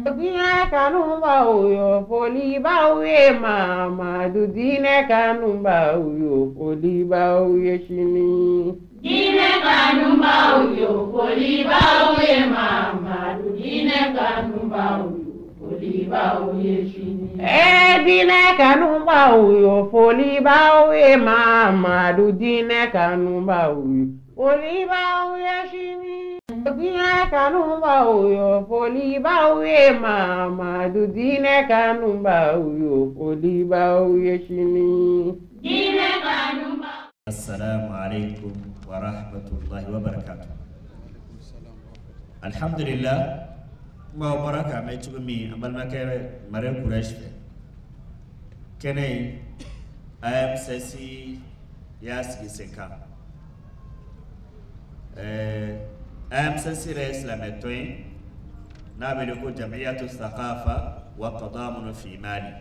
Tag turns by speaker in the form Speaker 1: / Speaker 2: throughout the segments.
Speaker 1: Dina kanumba uyo poliba uye mama dudine kanumba uyo poliba uye shini.
Speaker 2: Dine kanumba uyo poliba uye mama dudine kanumba uyo poliba uye shini.
Speaker 1: Dine kanumba uyo poliba uye mama dudine kanumba uyo poliba uye shini. Dina kanumba uyo poliba uye mama dudine kanumba uyo poliba uye shini.
Speaker 2: Dine kanumba.
Speaker 3: Assalamu alaikum wa rahmatullahi wa barakatuh. Alhamdulillah, ma baraka mai tumi amal makere mare Quraysh kene ayam sesi yasgi seka ayam sesi islametoin nabele ko jamiyatu thaqafa wa tadamun fi mali,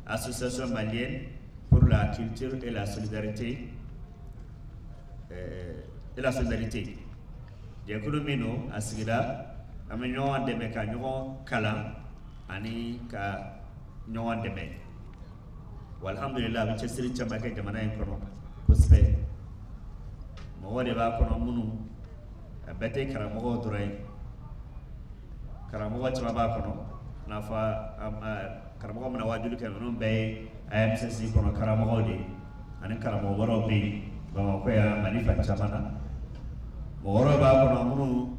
Speaker 3: association malienne pour la culture et la solidarité je kulu mino asigira ame ñowan deme ka ñogon kala ani ka ñowan deme walhamdulillah bi ci siri chamba ke jamana en kono kuspe mo wode ba kono munu bete kara mo doray kara mo wacce ba kono na fa kara mo mana wajulu ke non be AMCC kono kara mo de ani kara mo woro be ba ko ya manifa chamana mo woro ba kono munu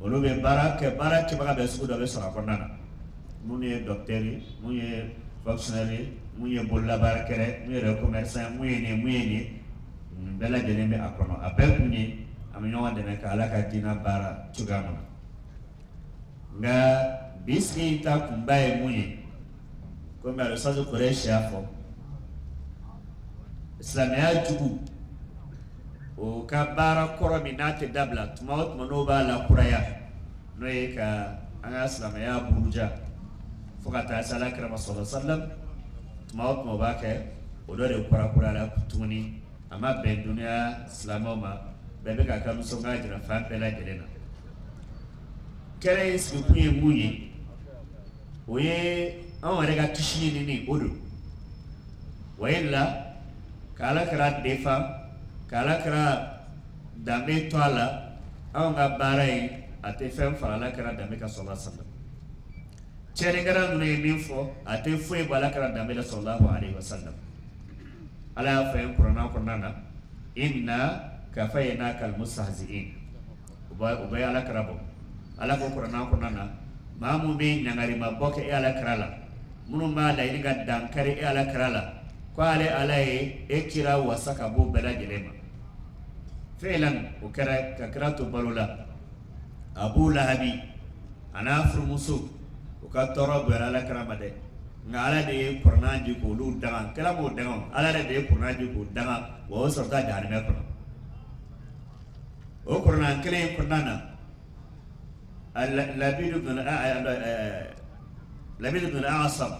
Speaker 3: olobe barake baga be sudo be sora konnana munu docteur munu fonctionnaire munu bolla barakere munu commerçant munu bela jelembe akono abekuni aminyo wande me kala ka dina bara tugama nga biski ta kumbaye munu ko me lo sazo Quraysh afo islamia jubu o kabara koro minate dabla tumawt manoba la kuraya noy ka anga islamia buruja fokata sala krama sallallahu alaihi wasallam tumawt mo bake o dore kura la kutuni ama be dunia islamoma bebe ka kam so ngajira fa pela gelena kere isku kuye munyi oye an rega kishini ni odo wayla kala kra defa kala kra dame toala an ga barai ate fem fala kra dame ka sallallahu alaihi wasallam chere gara nune minfo ate foi bala kra dame la sallallahu alaihi wasallam ala fem qur'ana qur'ana inna kafayna kal mustahzi'in ubay ala krabo ala ko qur'ana qur'ana mamu be nyangari maboke ala krala munu ma la iniga dankari ala krala kwale alaye ekira wasaka bo bela gelema filan ukara kakratu balula abu lahabi anafru musu ukatoro bela la karamade ngala de qur'anji ko lu daga kala mo daga ala de qur'anji ko daga wo sorta jarme ko o qur'an kale qur'ana labid ibn al-a'sam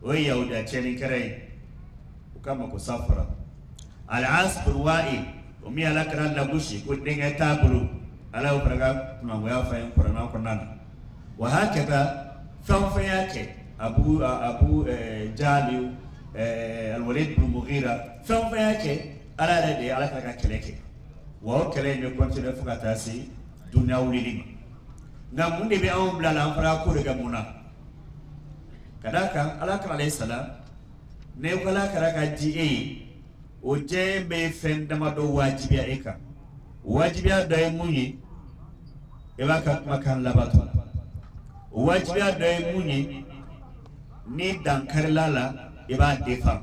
Speaker 3: wa yauda cheni kare kama kusafara al-as bin wa'il umi ala kran la gushi ko dinga tabulu ala ufraga kuma ya fayin qur'ana qur'ana wa hakada fa yake abu jali al-walid bin mughira fa yake ala de ala ka keleke wa kele ne continue fukata si dunya wulili ngam munde be on blala amfara ko daga muna kadaka ala kra alayhi salam ne kala karaka ji o jembe fendama do wajibiya eka wajibiya da munyi e baka makan labato wajibiya da munyi ni dankar lala e ba defa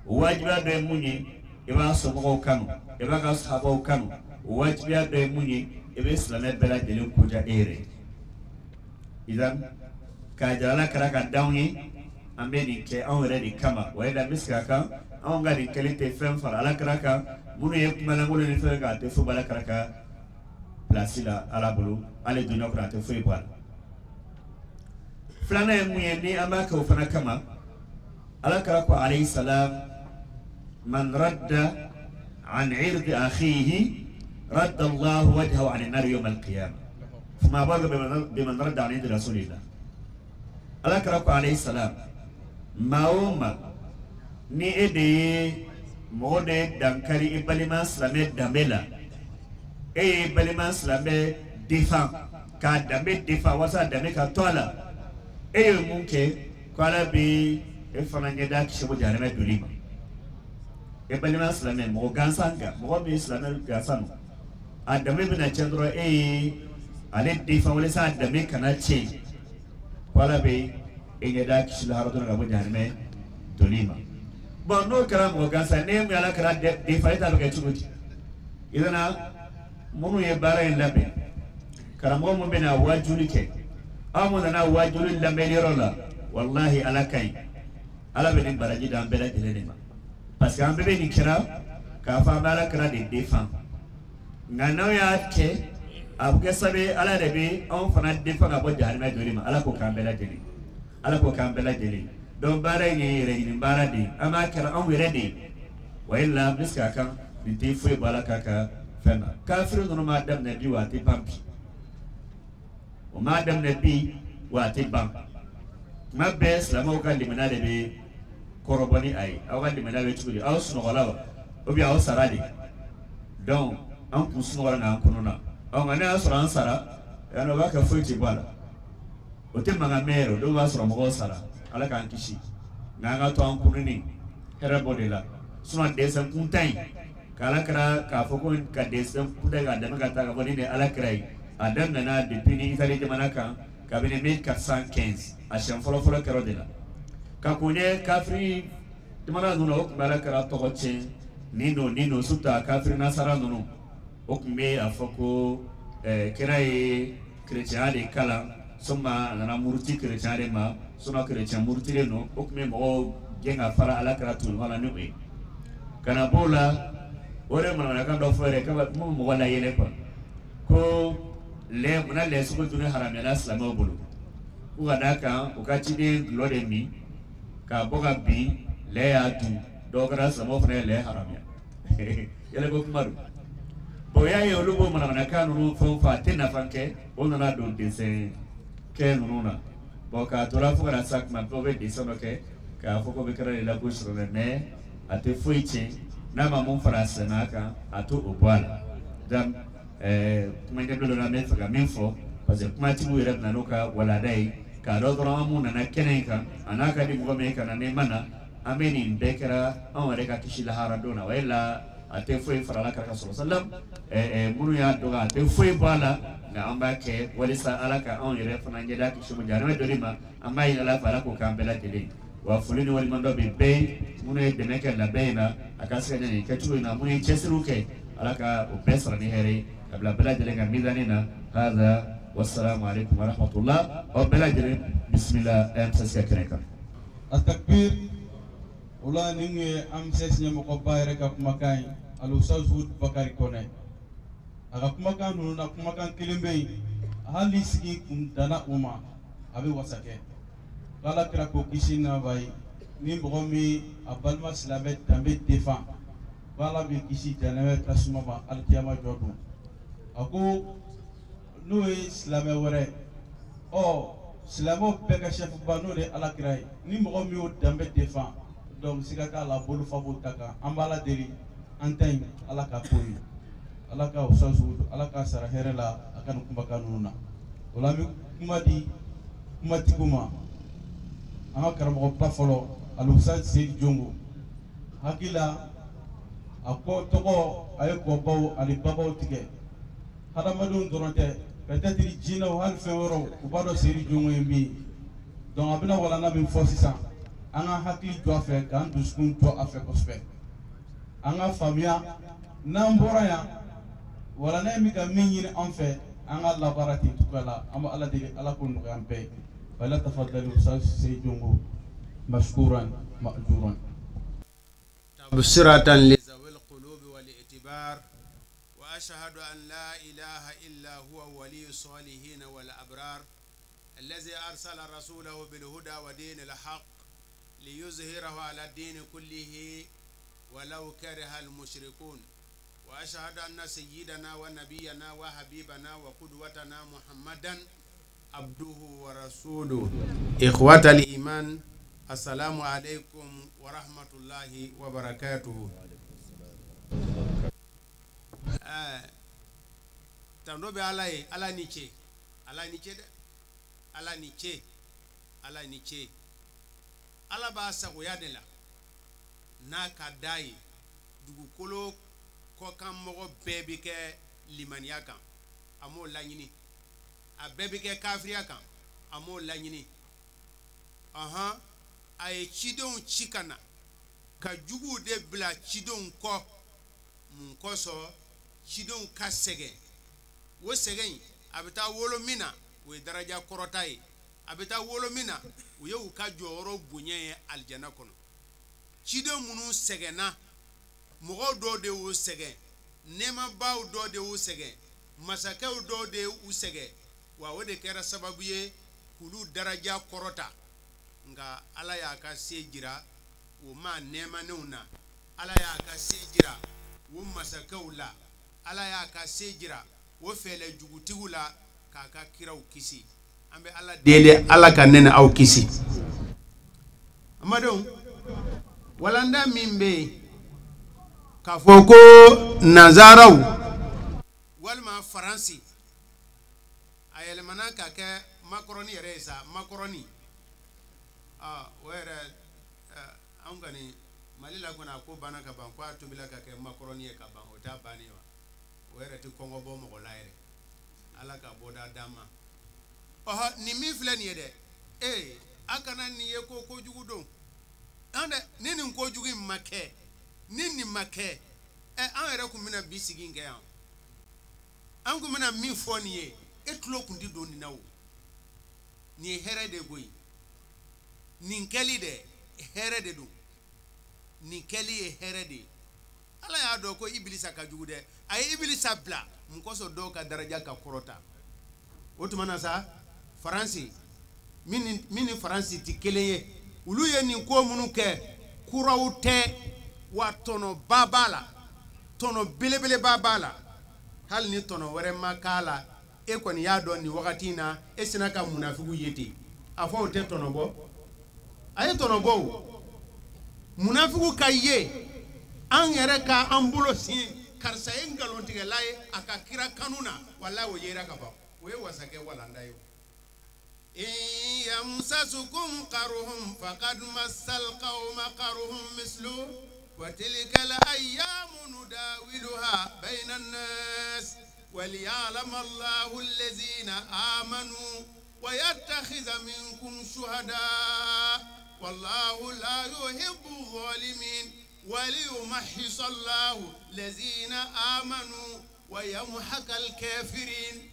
Speaker 3: wajibiya da munyi e ba sobo kanu e ba ka sahabo kanu wajibiya da munyi e be islamet bela dele kuja ere idan ka jala karaka dawni ameni ke on ready kama wayda miska kan on gadi kelite fem fara ala karaka munu ye kumala ngolo ni fega te fu bala karaka plasila ala bulu ale dunya kra te fu ibal flana muye ni amaka ufana kama ala karaka alayhi salam man radda an ird akhihi radda Allah wajhahu an an-nar yawm al-qiyamah fama baga biman radda an ird rasulillah ala kara ko alayhi salam maoma ni ede mode dankari ibalima slame damela ibalima slame défend ka dambe défend wasa dambe ka tola munke kwala bi fana nyeda kishibo jarame dulima ibalima slame mo gansanga mo bi slame gansano adame bina chendro ale défend wala sa dambe kana che kwala bi nyeda kishibo harodona gabo jarame dulima bon no kara mo gansa ne mu ala kara défend ta be chuguti idana munu ye bara en labe karamo mo bena wajuli ke amuna na wajuli lambe lirola wallahi ala kai ala be baraji dan bela delema parce que ambe ni kira ka fa bala kara de défend ngana ya ke abuke sabe ala de be on fana défend abo jarima dolima ala ko kambela deli ala ko kambela deli don bara ni re ni bara de ama kira on were de wa illa biska kan ni te foi bala kaka fena kafiru no ma dam nabi wa te pampi o ma dam nabi wa te bam ma bes la mo kan limana de be korobani ay awa limana be tuli aw suno wala o bi aw sarade donc an kusuno wala na kununa aw ngana asra ansara ya no ba ka foi te bala o te manga mero do ba asra mo sara ala kan kishi nga to an kununi herabo de la suno de san kuntai kala kara ka foko ka desem kuda ga dama kata ka boni ne ala krai adam na depuis ni itali jamana kan ka bene 1415 a shan folo karo de la ka kunye kafri jamana nuno bala kara to goche nino suta kafri nasara nuno okme a foko krai chrétien de kala soma na murti chrétien de ma sona chrétien murti de no okme mo genga fara ala kara tu wala no e kana bola ore mana kan do fere ka mo wala yele ko le muna le su ko dune haramela islamo bulu ku gada kan o ka chide lode mi ka boga bi le ya tu do gara samo fere le haramya yele ko kumaru boya ye olugo mana kan no fon fa tena fanke ona na do desen ke nuna bo ka tora fu gara sak man po be desono ke ka foko be kara la ko shro ne ate fuiche na mamon farasa naka ato obwala dam kuma ngado na me faga minfo parce que kuma timu yere na noka wala dai ka do dro amu na kenenka anaka di ngome kana ne mana ameni bekera on reka kishila haradona wala ate foi farala ka sallam munu ya doga ate foi bala na amba ke walisa alaka on yere fana ngeda kishumu jarame dolima amba ila fala ko kambela tele wa fulini wali mando be munu e beneke la beina akasi ni ketu ina munu chesiruke alaka upesra ni here kabla bela jelenga midanina hadha wassalamu alaykum wa rahmatullah wa bela jelen bismillah amsaska keneka
Speaker 4: التكبير ولا نيجي أمسس نمقبائر كمكان الوسوس بكاري كونه أكمكان نونا كمكان كلمة هل يسكي كندنا أمة أبي وسكه قال كراكو كيسينا باي نيمبغمي أبالما سلامة تامي دفاع قال بكيسي جنوة كسمة با الكيامة جودو أكو نوي سلامة وري أو Silamo pega chef bano le ala kirai ni mogo mi o dambe défend donc sigaka la bolu fabo taka ambala deri anteng ala ka poyi ala ka usasu ala ka sara herela akan kumbaka nuna wala mi kumati kuma anga karamo ba folo alusa se jongo hakila ako toko ay ko baw ali babaw tige hada madun doronte peut-être jina wal fewro ubado seri jongo yemi donc abina wala na min fosisa anga hakili do fe kan duskun to afe kospe anga famia nambora ya wala na mi ka minni en fait anga la barati tukala ama ala de ala ko no ampe wala tafaddalu sa sey jongo mashkuran ma'juran
Speaker 5: tabsiratan li zawil qulub wal i'tibar وأشهد أن لا إله إلا هو ولي الصالحين والأبرار الذي أرسل رسوله بالهدى ودين الحق ليظهره على الدين كله ولو كره المشركون وأشهد أن سيدنا ونبينا وحبيبنا وقدوتنا محمدا عبده ورسوله إخوة الإيمان السلام عليكم ورحمة الله وبركاته. Tandobe ala niche ala ba sagoya de la n'a ka da ye dugukolo kɔkan mɔgɔ bɛɛ bɛ kɛ limaniya kan a m'o laɲini a bɛɛ bɛ kɛ kafiriya kan a m'o laɲini a ye cidenw ci ka na ka juguw de bila cidenw kɔ mun kɔsɔn cidenw ka sɛgɛn o sɛgɛn a bɛ taa wolo min na o ye daraja kɔrɔta ye a bɛ taa wolo min na u ye u ka jɔyɔrɔ bonya ye alijana kɔnɔ ciden minnu sɛgɛnna mɔgɔw dɔw de y'u sɛgɛn nɛɛmabaw dɔw de y'u sɛgɛn masakɛw dɔw de y'u sɛgɛn wa o de kɛra sababu ye k'olu daraja kɔrɔta nka ala y'a ka se jira o maa nɛɛmanenw na ala y'a ka se jira o masakɛw la ala y'a ka se jira o fɛlɛ jugutigiw la k'a ka kiraw kisi an bɛ ala deli ala ka ne ni aw kisi amadenw walanda min bɛ yen k'a fɔ ko nanzaraw walima faransi a yɛlɛmana ka kɛ makarɔni yɛrɛ ye sa makarɔni o yɛrɛ an kɔni mali la kɔni a ko banna ka ban ko a tobila ka kɛ makarɔni ye ka ban o t'a bannen wa o yɛrɛ tɛ kɔngɔ bɔ mɔgɔ la yɛrɛ ala ka bɔda d'an ma nin min filɛ nin ye dɛ a kana nin ye ko kojugu don an dɛ ni nin kojugu in ma kɛ ni nin ma kɛ an yɛrɛ kun bɛna bi sigi in kɛ yan an kun bɛna min fɔ nin ye e tulo kun tɛ don nin na o nin ye hɛrɛ de ye koyi nin kɛli dɛ hɛrɛ de don nin kɛli ye hɛrɛ de ye ala y'a dɔn ko ibilisa ka jugu dɛ a ye ibilisa bila mun kɔsɔn dɔw ka daraja ka kɔrɔta o tuma na sa faransi min ni faransi tɛ kelen ye olu ye nin ko minnu kɛ kuraw tɛ wa tɔnɔba b'a la tɔnɔ belebeleba b'a la hali ni tɔnɔ wɛrɛ ma k'a la e kɔni y'a dɔn nin wagati in na e sina ka munafigu ye ten a fɔ o tɛ tɔnɔ bɔ a ye tɔnɔ bɔ o munafigu ka ye an yɛrɛ ka an bolo sin karisa ye nkalontigɛla ye a ka kira kanu na wala o yera ka ban o ye wasakɛ walanda ye in yamsasukum qaruhum faqad massal qawma qaruhum mislu wa tilka al ayyamu nudawiluha bayna an-nas وليعلم الله الذين آمنوا ويتخذ منكم شهداء والله لا يحب الظالمين وليمحص الله الذين آمنوا ويمحق الكافرين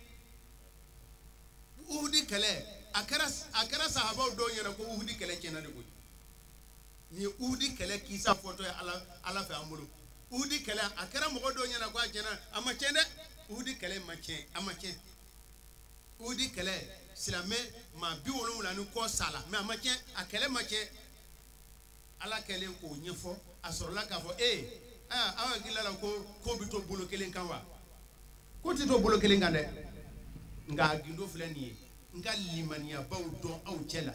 Speaker 5: uhudi kɛlɛ a kɛra sahabaw dɔw ɲɛna ko uhudi kɛlɛ tiɲɛna de koyi ni ye uhudi kɛlɛ kisa fɔtɔ ye ala fɛ an bolo uhudi kɛlɛ a kɛra mɔgɔ dɔw ɲɛna ko a tiɲɛna a ma tiɲɛ dɛ uhudi kɛlɛ ma tiɲɛ a ma tiɲɛ uhudi kɛlɛ silamɛ maa 70 ni kɔ sala mais a ma tiɲɛ a kɛlɛ ma tiɲɛ ala kɛlen k'o ɲɛfɔ a sɔrɔla k'a fɔ aw hakili la ko bɛ to bolo kelen kan wa ko tɛ to bolo kelen kan dɛ nka a gindo filɛ nin ye n ka limaniyabaw dɔn aw cɛ la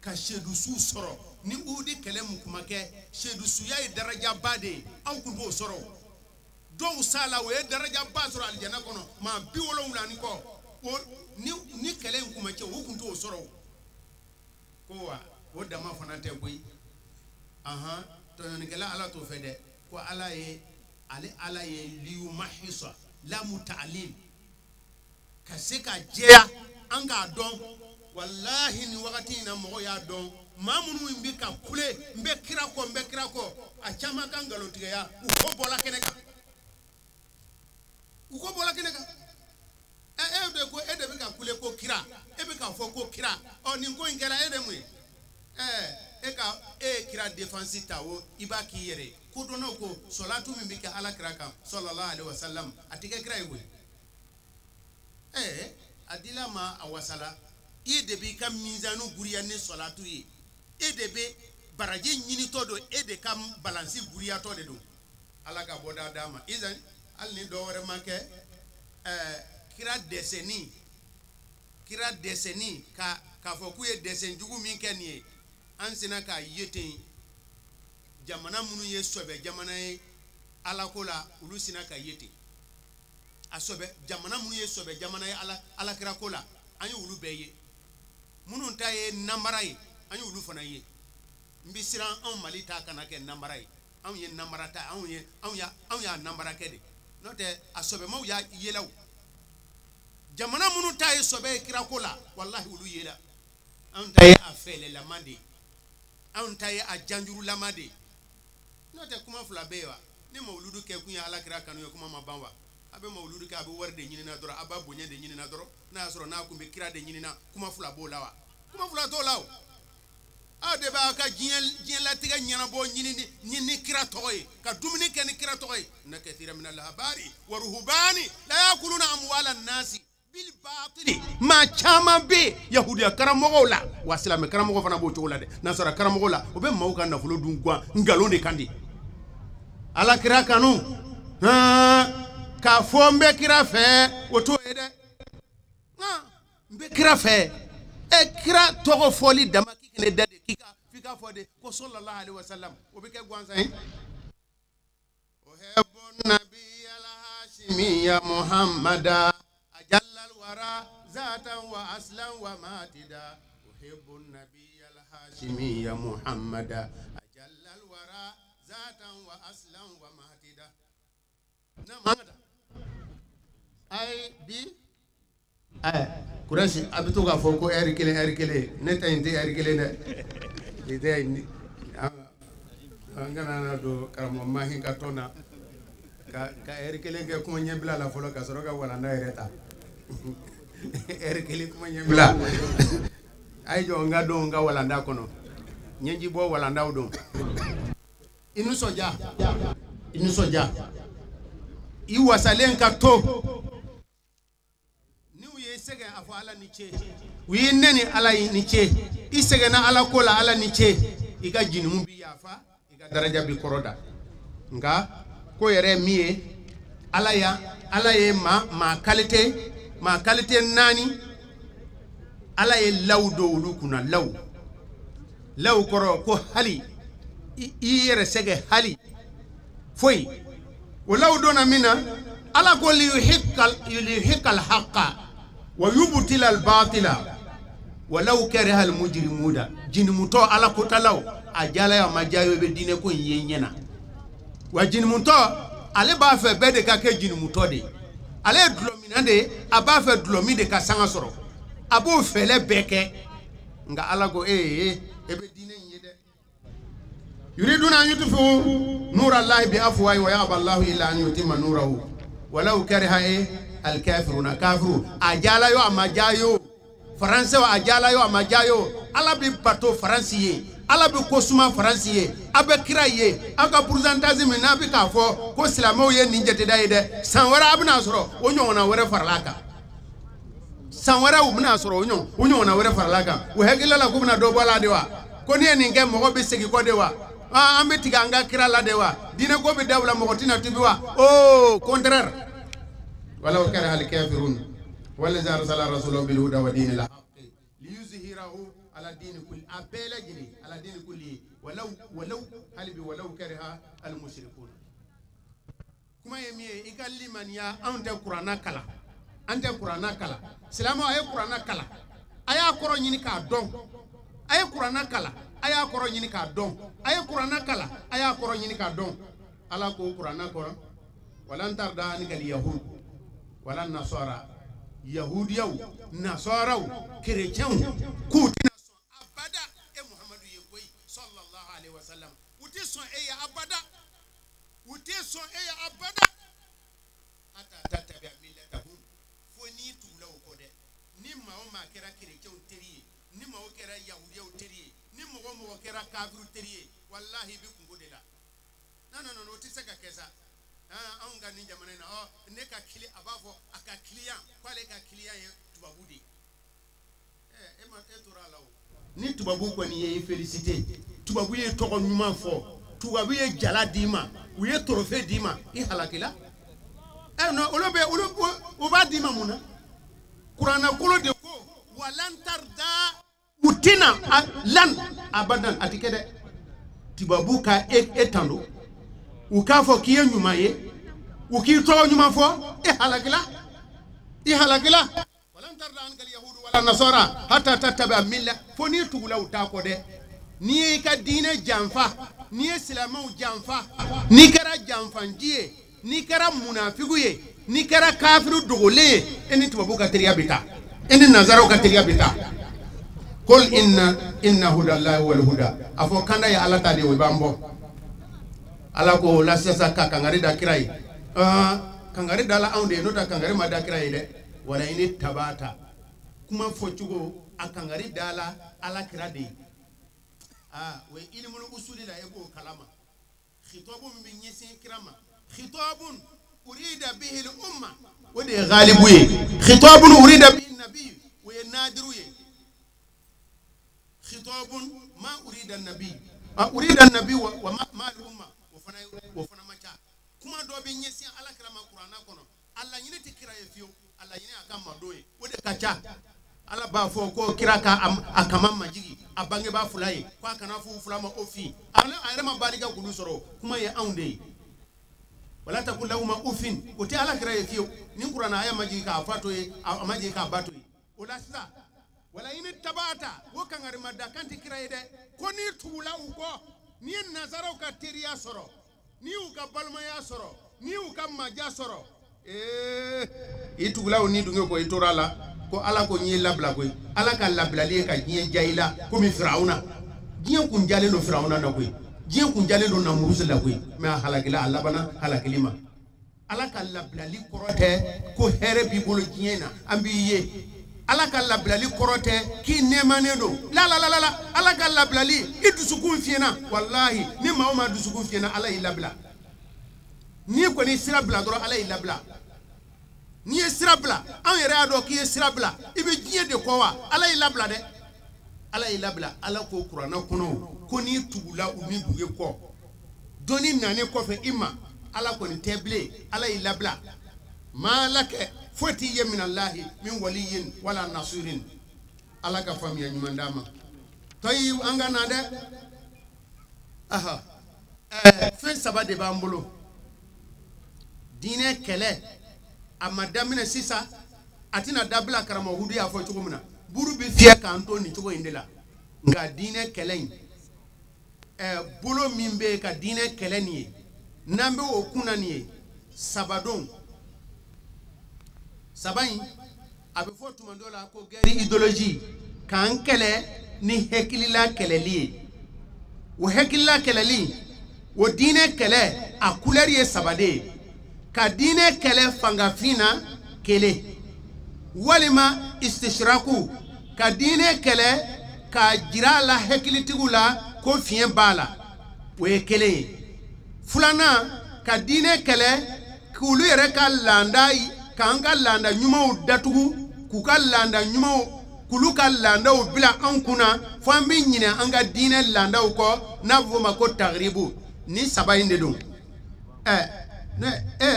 Speaker 5: ka seedusu sɔrɔ ni uhudi kɛlɛ mun kuma kɛ seedusuya ye darajaba de ye aw kun b'o sɔrɔ dɔw sala o ye darajaba sɔrɔ alijana kɔnɔ maa 70 ni kɔ ni kɛlɛ in kuma cɛ o kun t'o sɔrɔ ko wa o dama fana tɛ koyi tɔɲɔnikɛla ala t'o fɛ dɛ ko ala ye liyumahisa lamu ta'lim ka se ka jɛya an k'a dɔn wallahi ni wagati in na mɔgɔ y'a dɔn maa minnu bɛ ka kule n bɛ kira kɔ a caman ka nkalontigɛya u ko bɔla kɛnɛ kan e de ko e de bɛ ka kule ko kira e bɛ ka fɔ ko kira nin ko in kɛra e de mun ye e ye kira défense ta o i b'a k'i yɛrɛ ko dɔnnaw ko salatu min bɛ kɛ ala kira kan sallallahu alaihi wasallam a tɛ kɛ kira ye koyi a dila ma a wasala e de b'i ka mizanu guriya ni salatu ye e de bɛ baraji ɲinitɔ don e de ka balansi guriyatɔ de don ala ka bɔda d'a ma hali ni dɔ wɛrɛ ma kɛ kira dɛsɛni kira deseni ka fɔ k'u ye dɛsɛn jugu min kɛ nin ye an sina k'a ye ten jamana minnu ye sɔbɛ jamana ye alako la olu sina ka ye ten a sɔbɛ jamana minnu ye sɔbɛ jamana ye alakira ko la an ye olu bɛɛ ye minnu ta ye namara ye an ye olu fana ye n bɛ siran anw Mali ta kana kɛ namara ye anw ye namara ta anw y'a namara kɛ de n'o tɛ a sɔbɛmaw y'a yela o jamana minnu ta ye sɔbɛ ye kira ko la wallahi olu yela anw ta ye a fɛlɛlama de anw ta ye a janjurulama de n'o tɛ kuma fila bɛ ye wa ni mawuludu kɛ kun ye alakira kanu ye kuma ma ban wa a bɛ mawuludu kɛ a bɛ wari de ɲinina dɔrɔn a b'a bonya de ɲinina dɔrɔn n'a y'a sɔrɔ n'a kun bɛ kira de ɲinina kuma fila b'o la wa kuma fila t'o la o aw de b'a ka diɲɛlatigɛ ɲɛnabɔ ɲini kira tɔgɔ ye ka dumuni kɛ ni kira tɔgɔ ye inna kathira mina al-ahbari wa ruhbani la yakuluna amwala an-nasi bil batili maa caman bɛ yahudiya karamɔgɔw la wa silamɛ karamɔgɔ fana b'o cogo la dɛ nasara karamɔgɔ la o bɛ maaw ka nafolo dun ngalon de kan di alakira kanu k'a fɔ n bɛ kira fɛ o t'o ye dɛ n bɛ kira fɛ kira tɔgɔ fɔli dama k'i kɛnɛ da de f'i ka fɔ de ko sallallahu alaihi wasallam o bɛ kɛ gansan ye uhibbu nabiyya al-hashimiyya muhammada ajallal wara zatan wa aslan wa matida uhibbu nabiyya al-hashimiyya muhammada ajallal wara zatan wa aslan wa matida na mangada ay bi Kurasi a bɛ to k'a fɔ ko heure kelen ne ta in tɛ heure kelen dɛ nin tɛ nin an kana don karamɔgɔ Mahi ka tɔn na ka heure kelen kɛ kuma ɲɛbila la fɔlɔ ka sɔrɔ ka walanda yɛrɛ ta heure kelen kuma ɲɛbila a ye jɔ n ka don n ka walanda kɔnɔ ɲɛji bɔ walandaw don i nisɔndiya i wasalen ka to sɛgɛn a fɔ ala ni ce u ye ne ni ala ni ce i sɛgɛnna ala ko la ala ni ce i ka jinimu bi yafa i ka daraja bi kɔrɔda nka ko yɛrɛ min ye ala ye maa qualité naani ala ye law do olu kunna law kɔrɔ ko hali i yɛrɛ sɛgɛ hali foyi o law donna min na ala ko liyuhiqqal haqqa wa yubtil al-batila walau kariha al-mujrimuna jinimutɔ ala kotalaw a jalaya ma jayo be dine ko ye ɲɛna wa jinimutɔ ale b'a fɛ bɛɛ de ka kɛ jinimutɔ de ale ye dulɔmina de a b'a fɛ dulɔmi de ka sanga sɔrɔ a b'o fɛlɛ bɛɛ kɛ nka ala ko e be dine in ye dɛ yuriduna an yutfi'u nurallahi bi afwahi wa ya'ba Allahu illa an yutimma nurahu walau kariha al-kafiruna kafiru ajala yo amajayo français ajala yo amajayo ala bi bato france ye ala bi kosuma france ye abe kira ye aka pourcentage min na bi ka fɔ ko silamɛw ye nin jate da ye dɛ san wɛrɛ abina sɔrɔ o ɲɔgɔnna wɛrɛ farala kan san wɛrɛ u bina sɔrɔ o ɲɔgɔnna wɛrɛ farala kan u hakilila la ko bina dɔ bɔ la de wa ko ni ye nin kɛ mɔgɔ bi segin kɔ de wa an bɛ tigɛ an ka kira la de wa diinɛ ko bi dawula mɔgɔ tina tubi wa o contraire ولو كره الكافرون والذي أرسل رسوله بالهدى ودين الحق ليظهره على الدين كله أبلغني على الدين كله ولو كره المشركون كما يمي إقال من يا أنت قرانا كلا سلام أي قرانا كلا أي قرآن ينكا دون أي قرانا كلا أي قرآن ينكا دون أي قرانا كلا أي قرآن ينكا دون على قرانا قرآن ولن ترضى عنك اليهود wala nasara yahudiyaw nasaraw chrétienw kutina son abada e muhammadu ye koy sallallahu alaihi wasallam uti son e ya abada ata tatabia millatahum foni tulaw ko de ni ma kera chrétienw teriye ni ma o kera yahudiyaw teriye ni mo kera kafiru teriye wallahi bi kungo de la non uti saka kesa an ga ni jamana na ne ka kili abafo aka client kwale ka client ye tubabu de ma tora lawo ni tubabu ko ni ye félicité tubabu ye tɔgɔ ɲuman fɔ tubabu ye jala di ma u ye trophée di ma I halakila non olu b'a di ma mun na kuranna kolo de ko walan tarda utina lan abadan atikede tibabu ka etando ukafo kiye nyuma ye ukito nyuma fo halakila walan tarda an kal yahud wala nasara hatta tattaba milla foni tugula utako de ni ka dine janfa ni islamu janfa ni kara janfanjiye ni kara munafigu ni kara kafiru dogole eni tubabu ka teriya bita eni nazaro ka teriya bita qul inna hudallahi wal huda afo kanda ya ala tadi we bambo ala ko la sasa ka kangari da kirai kangari dala aunde no ta kangari ma da kirai de wala ini tabata kuma fochugo akangari dala ala kirade we ilmul usuli la yabo kalama khitabun min yasin kirama khitabun urida bihi al umma wa de ghalibu khitabun urida bihi nabiy wa nadiru khitabun ma urida an-nabi urida an-nabi wa ma al-umma wa fana macha kuma do be nyesi ala kirama qur'ana kono alla nyine tikira yefiyo alla nyine akama doye wode kacha ala ba fo ko kiraka akama majigi abange ba fulaye kwa kana fu fulama ofi ala ayrama baliga kulu soro kuma ya aunde wala takul lahum ufin oti ala kira yefiyo ni qur'ana aya majigi ka fato majigi ka bato wala sa wala ini tabata wo kangari madda kanti kiraide ko ni tula uko ni nazaro ka teriya soro ni uka balma ya soro ni uka maja soro itugula ni dungo ko itorala ko ala ko nyi labla ko ala ka labla le ka nyi jaila ko mi firauna nyi kun jale no firauna na ko nyi kun jale no na murusala ko me halakila alla bana halakilima ala ka labla li korote ko here bi bolo nyena ambiye ala ka lablali korote ki nemane do la ala ka lablali idusukun fiena wallahi ni mauma dusukun fiena ala ilabla ni ko ni sirabla do ala ilabla ni sirabla an yere ado ki sirabla ibe jiye de ko wa ala ilabla de ala ilabla ala ko qur'ana kono ko ni tugula uni duge ko doni nane ko fe imma ala ko ni teble ala ilabla malaka foti min allahi min waliyin wala nasirin ala ka famiya nyumandama tayi angana de fe sabade bambulo dine kele amadamina sisa atina dabla karama hudu ya fo chugumna buru bi fie ka antoni chugo indela nga dine kele bulo mimbe ka dine kele ni nambe okuna ni sabadon sabayi abe fo tumandola ko gari ideologie kan kele ni hekilila keleli wo hekilila keleli wo dine kele a couleur ye sabade ka dine kele fangafina kele walima istishraku ka dine kele ka jira la hekilitigula ko fien bala we kele fulana ka dine kele kulu yere ka landai kanga landa nyuma datugu kuka landa nyuma kuluka landa o bila ankuna fambi nyina anga dine landa ko na voma ko tagribu ni sabayinde dum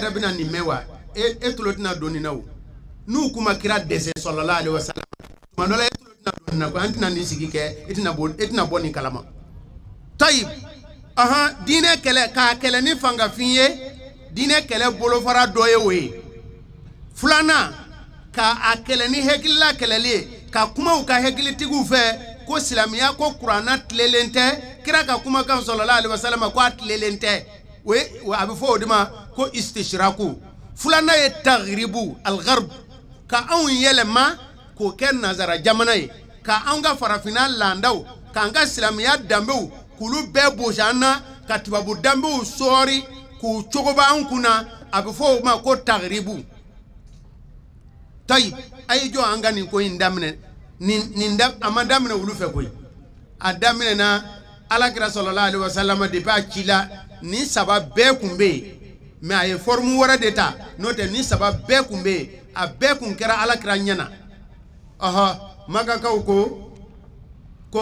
Speaker 5: rabina ni mewa etulotina doni nawo nu kuma kira dese sallallahu alaihi wasallam manola etulotina doni na ko antina ni sigike etina boni kalama tayib dine kele ka kele ni fanga finye dine kele bolo fara doye we fulana ka akele ni hekila kelele ka kuma uka hekili tigu fe ko silamiya ko qur'ana tlelente kira ka kuma kan sallallahu alaihi wasallam ko tlelente we abifo odima ko istishraku fulana ye taghribu algharb ka an yelema ko ken nazara jamana ye ka an ga farafina landaw ka an ga silamiya dambew kulu be bojana ka tibabu dambew sori ku chogoba an kuna abifo ma ko taghribu tayib ay jo anga ni ko indamne ninda amadamne wulu fe koy adamne na alakira sallallahu alaihi wasallam de ba chila ni sabab be kumbe me ay formu wara deta note ni sabab be kumbe a be kun kera alakira nyana maga ka ko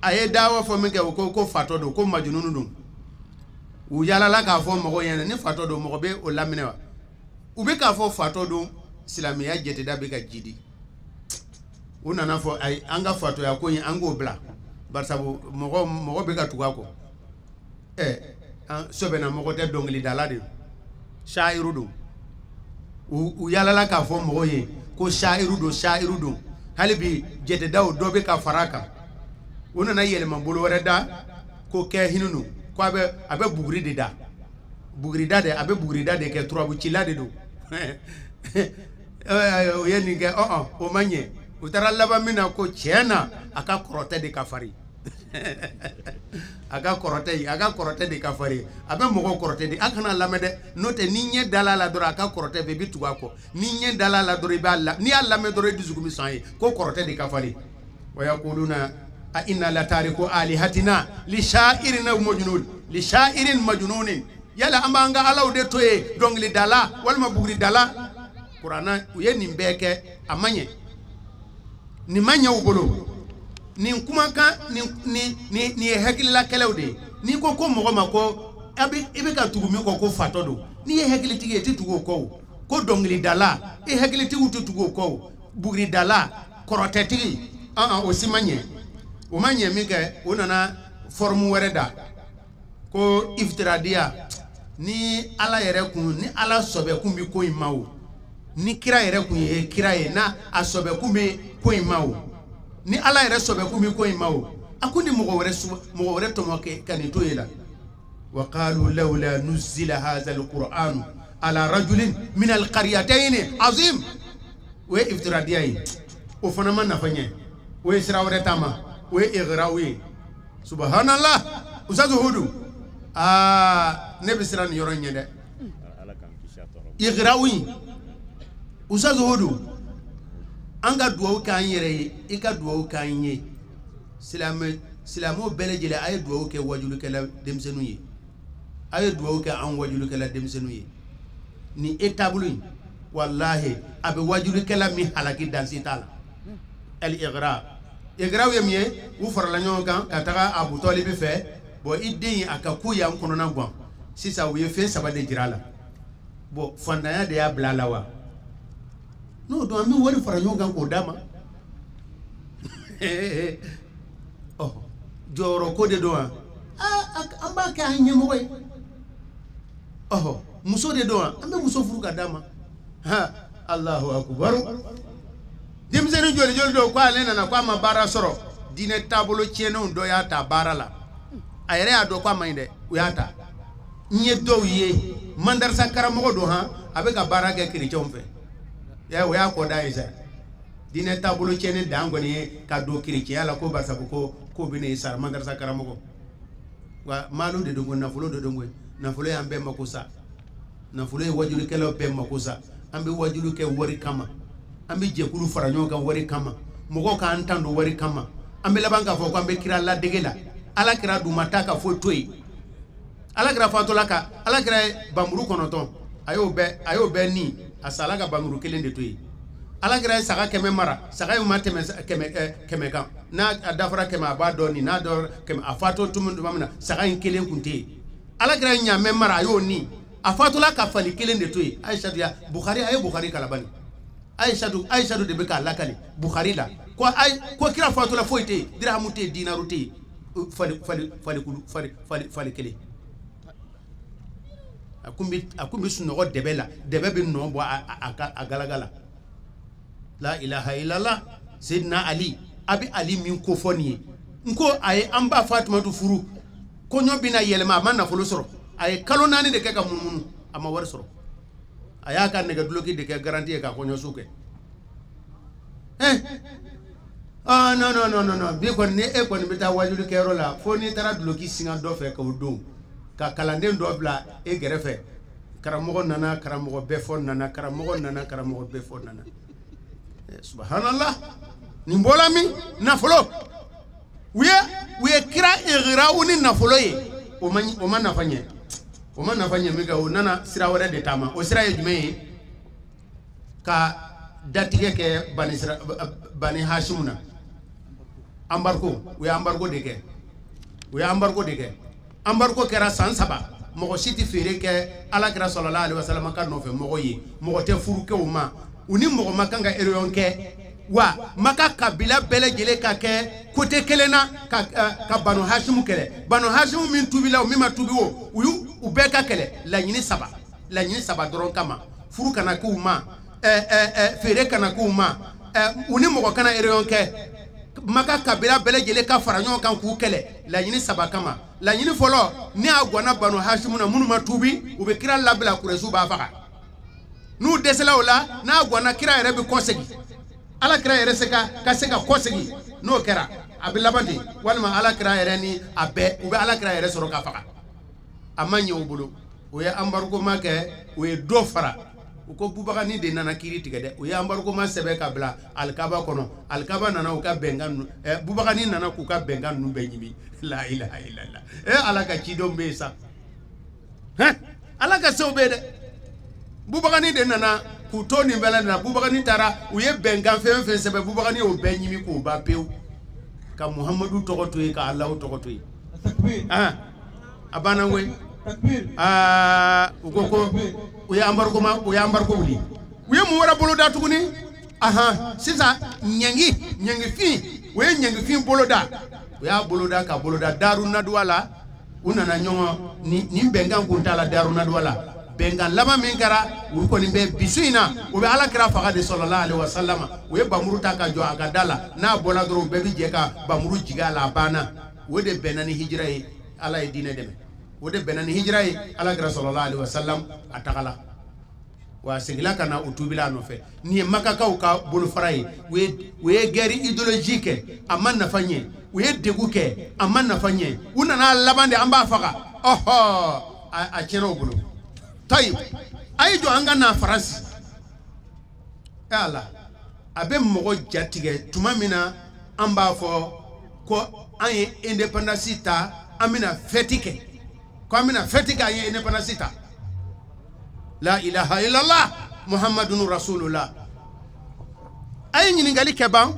Speaker 5: aye dawa fo mi ko fatodo ko majununu dum u yala la ka fo mo yene ni fatodo mo be o lamine wa u be ka fo fatodo silamiya jete da be ka jidi u nana fɔ ayi an ka fatoya ko in an k'o bila barisabu mɔgɔ bɛ ka tugu a kɔ sɔbɛna mɔgɔ tɛ dɔnkilidala de shairu don u yalala k'a fɔ mɔgɔw ye ko shairu don hali bi jɛtɛdaw dɔ bɛ ka fara a kan u nana yɛlɛma bolo wɛrɛ da ko kɛ hinunu ko a bɛ buguri de da bugurida de a bɛ bugurida de kɛ turabucila de don o ye nin kɛ o ma ɲɛ u taara laban min na ko tiɲɛ na a ka kɔrɔtɛ de ka farin a ka kɔrɔtɛ de ka farin a bɛ mɔgɔw kɔrɔtɛ de a kana lamɛn dɛ n'o tɛ ni ɲɛ dala la dɔrɔn a ka kɔrɔtɛ fɛ i bɛ tugu a kɔ ni ɲɛ dala la dɔrɔn i b'a la n'i y'a lamɛn dɔrɔn i dusukun bɛ sɔn ye ko kɔrɔtɛ de ka farin wa yaquluna a inna la tariku alihatina li sha'irin majnun yala an b'an ka alaw de to ye dɔnkilidala walima buguridala kuranna u ye nin bɛɛ kɛ a ma ɲɛ nin ma ɲɛ u bolo nin kumakan nin ye hakililakɛlaw de ye n'i ko mɔgɔ ma ko i bɛ ka tugu min kɔ ko fatɔ don n'i ye hakilitigi ye i tɛ tugu o kɔ ko dɔnkilidala i hakilitigiw tɛ tugu o kɔ buguridala kɔrɔtɛtigi o si ma ɲɛ o ma ɲɛ min kɛ o nana fɔrmu wɛrɛ da ko iftiradiya ni ala yɛrɛ kun ni ala sɔbɛ kun bɛ ko in ma o ni kira yɛrɛ kun ye kira ye n'a a sɔbɛ kun bɛ ko in ma o ni ala yɛrɛ sɔbɛ kun bɛ ko in ma o a ko ni mɔgɔ wɛrɛ tɔmɔ kɛ ka nin to ye la wa qalu lawla nuzila hadha alquran ala rajulin min alqaryatayn azim o ye iftiradiya ye o fana ma nafa ɲɛ o ye sira wɛrɛ taama o ye ighraw ye subhanallah ustaz Hudu ne bɛ siran nin yɔrɔ in ɲɛ dɛ ighraw ustaz Hudu an ka duwawu k'an yɛrɛ ye i ka duwawu k'an ye silamɛw bɛɛ lajɛlen a ye duwawu kɛ wajulikɛla denmisɛnninw ye a ye duwawu kɛ an wajulikɛla denmisɛnninw ye ni e taabolo in wallahi a bɛ wajulikɛla min halaki dansi t'a la ighraw ye min ye u farala ɲɔgɔn kan ka taga Abu Talib fɛ bon i den a ka ko y'an kɔnɔna gan sisan u ye fɛn saba de jira a la bon fantanya de y'a bila a la wa n'o don an bɛ wari fara ɲɔgɔn kan k'o d'a ma jɔyɔrɔ ko de don wa an b'a kɛ an ɲɛmɔgɔ ye muso de don wa an bɛ muso furu ka d'a ma Allahu akbar denmisɛnnin joli dɔw ko ale nana ko a ma baara sɔrɔ diinɛ taabolo tiɲɛnenw dɔ y'a ta baara la a yɛrɛ y'a dɔn ko a ma ɲi dɛ u y'a ta n ye dɔw ye mandarasa karamɔgɔ don a bɛ ka baara kɛ kerecɛnw fɛ o y'a kɔ da ye sa diinɛ taabolo tiɲɛnen dan kɔni ye ka don kerecɛnya la ko barisabu ko bɛ ne sara mandarasa karamɔgɔ wa maalu de don ko nafolo de don ko nafolo y'an bɛɛ mako sa nafolo ye wajulikɛlaw bɛɛ mako sa an bɛ wajulu kɛ wari kama an bɛ jɛkulu fara ɲɔgɔn kan wari kama mɔgɔw k'an tan don wari kama an bɛ laban k'a fɔ ko an bɛ kira ladege la ala kira dun ma taa ka foyi to yen ala kira fatɔla ka ala kira ye banburu 9 a y'o bɛɛ ni a sala ka banburu 1 de to yen ala kira ye saga 100 mara saga in ma tɛmɛ 100 kan n'a dafara 100 a b'a dɔn ni n'a dɔn 100 a fatɔ tuma min na saga in 1 kun tɛ yen ala kira ye ɲamɛ mara a y'o ni a fatɔla ka fali 1 de to yen Aisha ya Bukhari a ye Bukhari kalabani Aisha de bɛ k'a lakali Bukhari la ko kira fatɔla foyi tɛ yen dirhamu tɛ yen dinaru tɛ yen fali 1 a kun bɛ sunɔgɔ dɛbɛ la dɛbɛ bɛ nɔ bɔ a galagala la ilaha illallah Sayyidina Ali a bɛ Ali min ko fɔ nin ye n ko a ye an ba Fatumatu furu kɔɲɔ bɛ na yɛlɛma a ma nafolo sɔrɔ a ye kalo 4 de kɛ ka munumunu a ma wari sɔrɔ a y'a ka nɛgɛduloki de kɛ garanti ye ka kɔɲɔso kɛ non bi kɔni ni e kɔni bɛ taa wajulikɛyɔrɔ la fo n'i taara duloki singa dɔ fɛ k'o don ka kalanden dɔ bila e gɛrɛfɛ karamɔgɔ nana karamɔgɔ bɛɛ fɔ nana karamɔgɔ bɛɛ fɔ nana subhanallah nin bɔla min nafolo u ye kira ighraw ni nafolo ye o ma nafa ɲɛ min kɛ o nana sira wɛrɛ de taama o sira ye jumɛn ye ka datigɛ kɛ bani Hashim na embargo u ye embargo de kɛ embargo kɛra san 3 mɔgɔ si tɛ feere kɛ alakira sallallahu alaihi wasallam ka nɔfɛ mɔgɔ ye mɔgɔ tɛ furu kɛ o ma u ni mɔgɔ ma kan ka réunion kɛ wa maka kabila bele jele ka ke côté kelena ka banu hashim kele banu hashim min tubila o mima tubi wo u be ka kele la nyini saba doron kama furu kana ku ma fere kana ku ma uni mogo kana ereyon ke maka kabila bele jele ka faranyo kan ku kele la nyini saba kama la nyini folo ni agwana banu hashim na munu matubi u be kira labla kuresu ba faka nu desela ola na agwana kira ere be kosegi ala kira yɛrɛ se ka se ka kɔsegi n'o kɛra a bɛ laban de walima ala kira yɛrɛ ni a bɛɛ u bɛ ala kira yɛrɛ sɔrɔ ka faga a ma ɲɛ u bolo o ye embargo ma kɛ o ye dɔ fara u ko bubagani de nana kiiri tigɛ dɛ o ye embargo ma sɛbɛn ka bila alikaba kɔnɔ alikaba nana u ka bɛnkan nu bubagani nana k'u ka bɛnkan nu bɛɛ ɲimi la ilaha illallah ala ka cidenw bɛ yen sa ala ka sew bɛ yen dɛ bubagani de nana k'u to nin bɛɛ la na bubagani taara u ye bɛnkan fɛn fɛn sɛbɛn bubagani y'o bɛɛ ɲimi k'o ban pewu ka muhamadu tɔgɔ to yen ka alahu tɔgɔ to yen a banna koyi u ko ko u ye embargo wuli u ye mun wɛrɛ bolo da tuguni sisan ɲɛngifin u ye ɲɛngifin bolo da u y'a bolo da ka bolo da Daaru Naduwa la u nana ɲɔgɔn nin bɛnkan kun t'a la Daaru Naduwa la bɛnkan laban min kɛra u kɔni bɛ bisu in na u bɛ ala kira faga de sallallahu alaihi wasallam u ye bamuru ta ka jɔ a ka da la n'a bɔra dɔrɔn bɛɛ bɛ jɛ ka bamuru jigin a la a banna o de bɛnna ni hijira ye ala ye diinɛ dɛmɛ o de bɛnna ni hijira ye ala kira sallallahu alaihi wasallam a tagala wa segila ka na u tubila a nɔfɛ nin ye makakaw ka bolofara ye u ye guerre idéologique kɛ a ma nafa ɲɛ u ye degu kɛ a ma nafa ɲɛ u nana laban de an b'a faga a tiɲɛna u bolo tayi ayi jɔ an ka na Faransi ala a bɛ mɔgɔ jatigɛ tuma min na an b'a fɔ ko an ye indépendance ta an bɛna fête kɛ ko an bɛna fête kɛ an ye indépendance ta la ilaha illallah muhammadun rasulullah a ye ɲininkali kɛ ban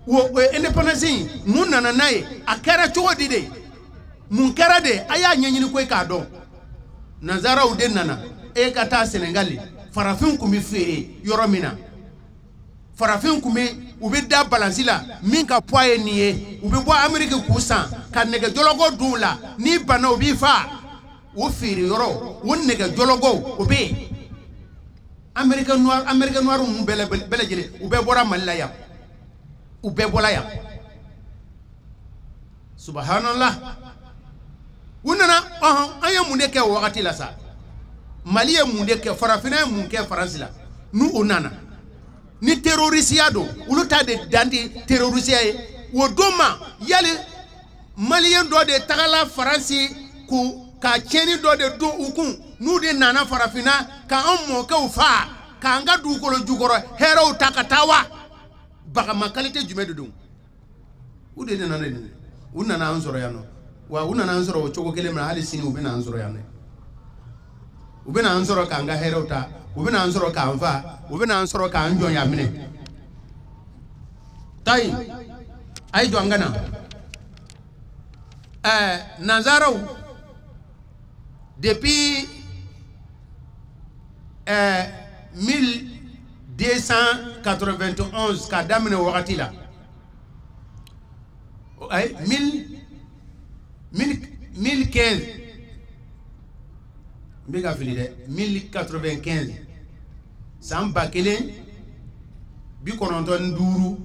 Speaker 5: o indépendance in mun nana n'a ye a kɛra cogo di de mun kɛra de a y'a ɲɛɲini ko k'a dɔn nanzaraw de nana e ka taa Senegali farafin kun bɛ feere yɔrɔ min na farafin kun bɛ u bɛ da balansi la min ka poids ye nin ye u bɛ bɔ Amérique k'u san ka nɛgɛjɔlɔkɔ dun la ni bana u b'i fa o feere yɔrɔ o nɛgɛjɔlɔkɔw o bɛ yen Amérique noir ninnu bɛɛ lajɛlen u bɛɛ bɔra Mali la yan u bɛɛ bɔra yan subhanallah u nana an ye mun de kɛ o wagati la sa Mali ye mun de kɛ farafina ye mun kɛ Faransi la n'u o nana ni terrorisiya don olu ta de danti terrorisiya ye o don ma yali maliyɛn dɔ de tagala Faransi ka tiɲɛni dɔ de don u kun n'u de nana farafina ka an mɔkɛw fa k'an ka dugukolo jukɔrɔ hɛrɛw ta ka taa wa bagama qualité jumɛn de don u de nana nin u nana an sɔrɔ yan nɔ wa u nana an sɔrɔ o cogo kelen min hali sini u bɛna an sɔrɔ yan dɛ u bɛna an sɔrɔ k'an ka hɛrɛw ta u bɛna an sɔrɔ k'an fa u bɛna an sɔrɔ k'an jɔnya minɛ tayi a ye jɔ an ka na nanzaraw depuis 1291 k'a daminɛ o wagati la 1015 n bɛ ka fili dɛ 1095 san 1995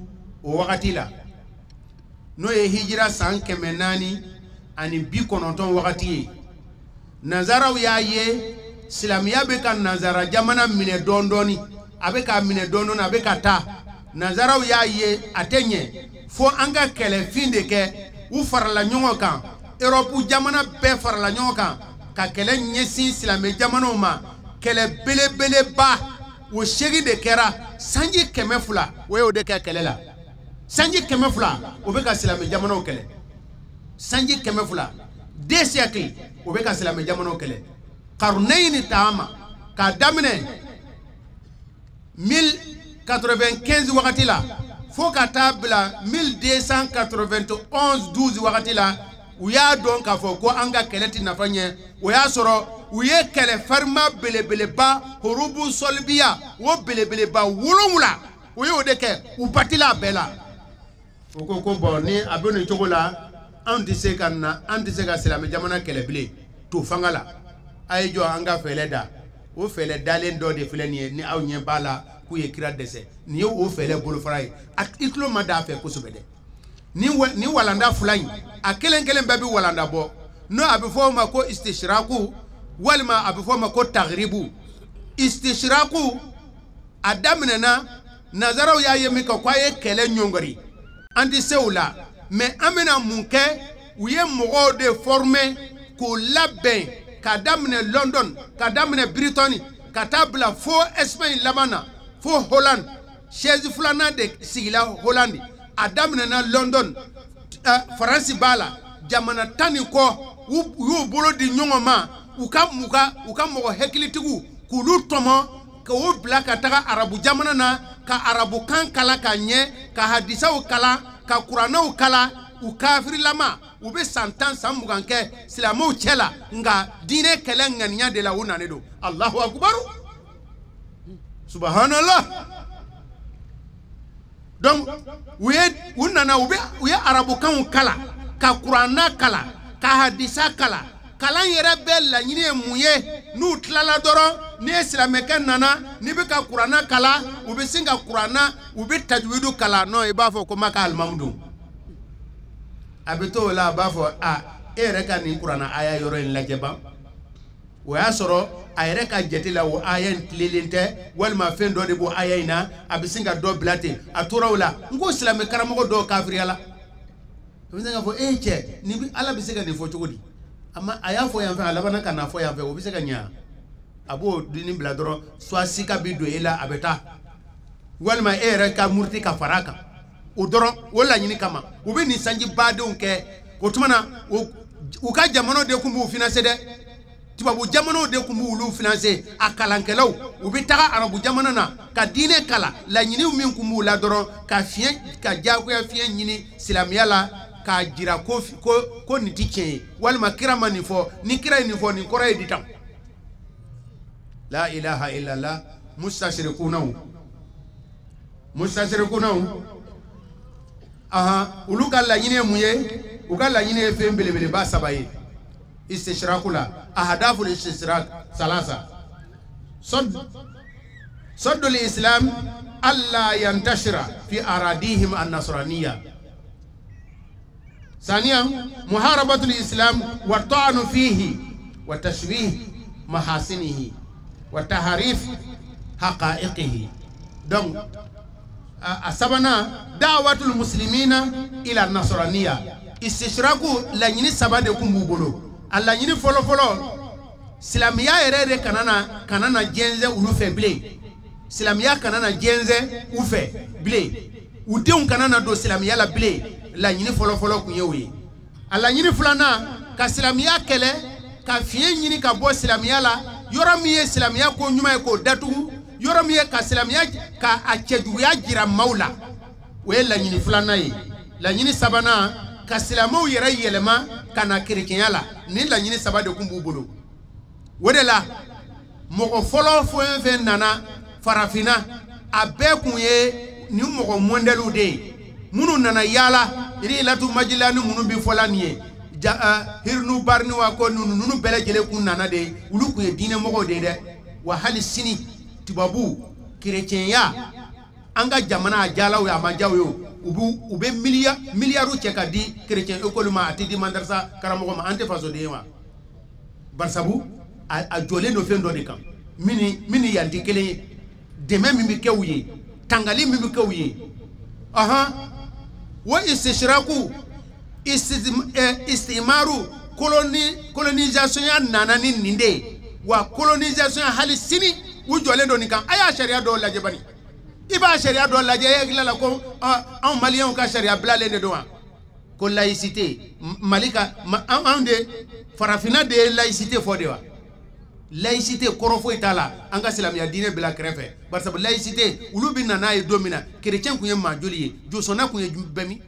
Speaker 5: o wagati la n'o ye hijira san 490 wagati ye nanzaraw y'a ye silamɛya bɛ ka nanzara jamana minɛ dɔɔni dɔɔni a bɛ ka minɛ dɔɔni dɔɔni a bɛ ka taa nanzaraw y'a ye a tɛ ɲɛ fo an ka kɛlɛfin de kɛ u farala ɲɔgɔn kan Europe jamana bɛɛ farala ɲɔgɔn kan ka kɛlɛ ɲɛsin silamɛ jamanaw ma kɛlɛ belebeleba o seegin de kɛra sanji 200 o y'o de kɛ kɛlɛ la sanji 200 o bɛ ka silamɛ jamanaw kɛlɛ sanji 200 2 siècles o bɛ ka silamɛ jamanaw kɛlɛ Qarunayni taama k'a daminɛ 1095 wagati la fo ka taa bila 1291-12 wagati la u y'a dɔn k'a fɔ ko an ka kɛlɛ tɛ nafa ɲɛ o y'a sɔrɔ u ye kɛlɛ farima belebeleba Hurubu Sɔlibiya o belebeleba 7 o y'o de kɛ u batila a bɛɛ la o ko bon ni a bɛ nin cogo la an tɛ se ka silamɛ jamana kɛlɛ bilen to fanga la a ye jɔ an ka fɛlɛ da o fɛlɛ dalen dɔ de filɛ nin ye ni aw ɲɛ b'a la k'u ye kira dɛsɛ nin ye o fɛlɛ bolofara ye a i tulo ma d'a fɛ kosɛbɛ dɛ ni walanda fila in a kelen kelen bɛɛ bɛ walanda bɔ n'o a bɛ fɔ o ma ko istishraku walima a bɛ fɔ o ma ko taghribu istishraku a daminɛna nazaraw y'a ye min kɛ k'a ye kɛlɛ ɲɔngiri an tɛ se o la mais an bɛna mun kɛ u ye mɔgɔw de former k'o labɛn ka daminɛ London ka daminɛ Britain ka taa bila fo Espagne laban na fo Holland chaise filanan de sigila Holland a daminɛna London Faransi b'a la jamana 10 ni kɔ u y'u bolo di ɲɔgɔn ma u ka mɔgɔ hakilitigiw k'olu tɔmɔ k'o bila ka taga arabu jamana na ka arabu kan kala ka ɲɛ ka hadisaw kala ka kuranaw kala u kafirilama u bɛ san 10 san 20 kɛ silamɛw cɛ la nka diinɛ kɛlɛ ŋaniya de la u nanen don Allahu akbar subhanallah donc u nana u ye arabukanw kala ka kurana kala ka hadisa kala kalan yɛrɛ bɛɛ laɲini ye mun ye n'u tilala dɔrɔn ni ye silamɛkɛ nana ni bɛ ka kurana kala u bɛ sin ka kurana u bɛ tajwidu kala non i b'a fɔ ko ma ka alimamudu a bɛ to o la a b'a fɔ e yɛrɛ ka nin kurana aya yɔrɔ in lajɛ ban o y'a sɔrɔ a yɛrɛ ka jate la o aya in tilelen tɛ walima fɛn dɔ de b'o aya in na a bɛ sin ka dɔ bila ten a tora o la n ko silamɛ karamɔgɔ dɔw kafiriya la a bɛ sin ka fɔ cɛ ni ala bɛ se ka nin fɔ cogo di a y'a fɔ yan fɛ a labanna ka na fɔ yan fɛ o bɛ se ka ɲɛ a b'o dini bila dɔrɔn soit sika bi don e la a bɛ taa walima e yɛrɛ ka muriti ka fara a kan o dɔrɔn o laɲini kama u bɛ nin sanji badenw kɛ o tuma na u ka jamanaw de tun b'u financer dɛ tubabu jamanaw de tun b'u financer a kalankɛlaw u bɛ taga arabu jamana na ka diinɛ kala laɲiniw min tun b'u la dɔrɔn ka diyagoya fiɲɛ ɲini silamɛya la k'a jira ko nin tɛ tiɲɛ ye walima kira ma nin fɔ ni kira ye nin fɔ nin kɔrɔ ye di tan la ilaha illallah mustashirikunaw olu ka laɲini ye mun ye u ka laɲini ye fɛn belebeleba 3 ye istishraku la ahadafu istishrak salasa saddul islam alla yantashira fi aradihim an-nasraniyya ثانيا محاربة الإسلام والطعن فيه وتشويه محاسنه وتحريف حقائقه donc السبنا دعوة المسلمين إلى النصرانية istishraku laɲini 3 de kun b'u bolo a laɲini fɔlɔ silamɛya yɛrɛ de kanana jɛnsɛ ulu fɛ bilen silamɛya kanana jɛnsɛ u fɛ bilen u denw kanana don silamɛya la bilen laɲini fɔlɔ kun ye o ye a laɲini filanan ka silamɛya kɛlɛ ka fiɲɛ ɲini ka bɔ silamɛya la yɔrɔ min ye silamɛya ko ɲuman ye k'o datugu yɔrɔ min ye ka silamɛya ka a cɛjuguya jira maaw la o ye laɲini filanan ye laɲini 3nan ka silamɛw yɛrɛ yɛlɛma ka na kerecɛnya la ni laɲini 3 de kun b'u bolo o de la mɔgɔ fɔlɔ fɛn fɛn nana farafinna a bɛɛ kun ye ni mɔgɔ mɔndɛliw de ye minnu nana yaala Hilatu Majila ni minnu bi fɔla nin ye Hirnu Barni wa ko ninnu bɛɛ lajɛlen kun nana de olu kun ye diinɛ mɔgɔw de dɛ wa hali sini tubabu kerecɛnya an ka jamana a jaalaw ye a ma jaw ye u bɛ miliyariw cɛ ka di kerecɛn école ma a tɛ di madarasa karamɔgɔ ma an tɛ fasoden ye wa barisabu a jɔlen don fɛn dɔ de kan min ni yan tɛ kelen ye dɛmɛ min bɛ kɛ u ye tangali min bɛ kɛ u ye wa istishraku istimaru colonisation ya nana ni nin de wa colonisation hali sini u jɔlen don nin kan a y'a sariya dɔw lajɛ bani i b'a sariya dɔw lajɛ e hakili la ko anw maliyɛnw ka sariya bilalen de don wa ko laïcité Mali ka anw de farafinna de ye laïcité fɔ de wa laïcité kɔrɔ foyi t'a la an ka silamɛya diinɛ bila kɛrɛfɛ barisabu laïcité olu bɛ na n'a ye don min na chrétien kun ye maa joli ye josɔnna kun ye bɛɛ min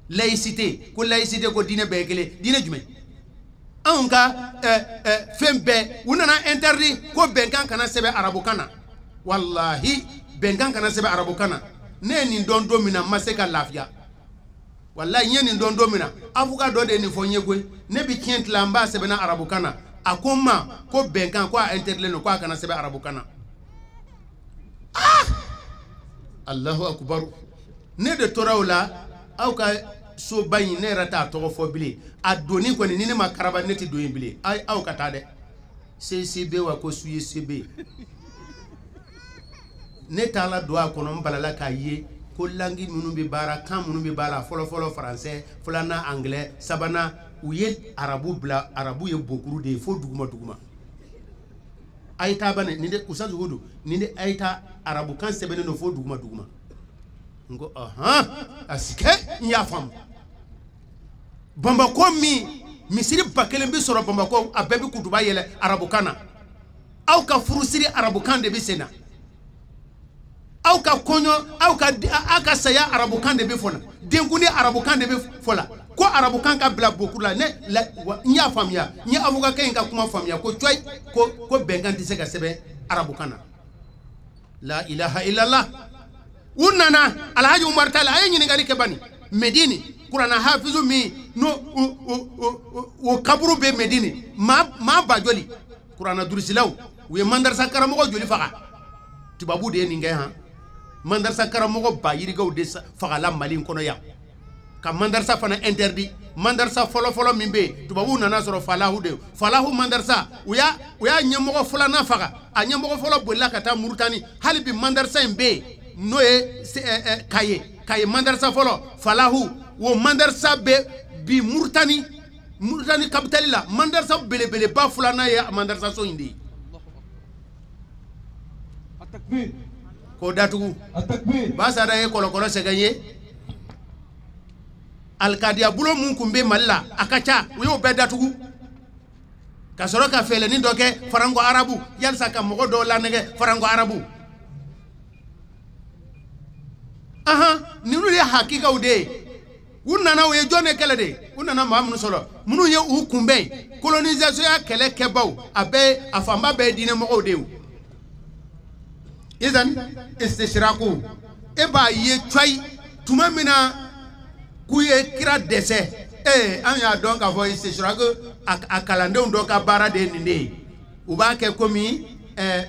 Speaker 5: laïcité ko diinɛ bɛɛ ye kelen diinɛ jumɛn anw ka fɛn bɛɛ u nana interdit ko bɛnkan kana sɛbɛn arabukan na wallahi benkan kana sebe arabukana ne ni don domina maseka lafia wallahi nye ni don domina afuka do de ni fonye gwe ne bi kient lamba sebe na arabukana akoma ko benkan ko interleno ko kana sebe arabukana Allahu akbar ne de torawla au ka so bayi ne rata to fo bile adoni ko ni ne makaraba neti do bile ay au ka tade CCB wa ko suye CB ne tala doa kono mbalala ka ye ko langi munu be bara kan munu be bala folo français fulana anglais sabana uye arabu bla arabu ye bokuru de fo duguma ayta bane ni de usazu hudu ni de ayta arabu kan sebene no fo duguma ngo asike nya fam Bamako misiri bakelen bi soro Bamako abebi kutuba yele arabu kana au ka furusiri arabu kan de bi sena au ka konyo au ka aka saya arabu kan de bi fona denguni arabu kan de bi fola ko arabu kan ka bla bokula ne nya famia nya avuga kan ka kuma famia ko toy ko bengan ti sega sebe arabu kana la ilaha illallah unana alhaji umar tala ayi ni ngali ke bani medini kurana hafizu mi no o kaburu be medini ma bajoli kurana durisilaw we mandarsa karamo joli faga tibabu de ni ngai ha mandarsa karamo ba yirigaw de faga la malin kono ya ka mandarsa fana interdit mandarsa folo mimbe tubabu nana soro falahu mandarsa uya nyemo fola na faga a nyemo folo bolla kata murtani halibi mandarsa mbe noye kaye mandarsa folo falahu wo mandarsa be bi murtani kapitali la mandarsa bele ba fulana ya mandarsa so indi
Speaker 4: atakbir
Speaker 5: ko datugu
Speaker 4: atakbir
Speaker 5: basa da ye kolokolo seganye alkadia bulo mun kumbe malla akacha uyo be datugu kasoro ka fele ni doke farango arabu yalsa ka mogo do la nege farango arabu ninu ye hakika ude unana we jone kele de unana maamunu solo munu ye u kumbe colonisation ya kele kebaw abe afamba be dine mogo de izan istishraku eba ye twai tumamina kuye kira dese an ya don ka fo istishraku akalande ndo ka bara de ninde uba ke komi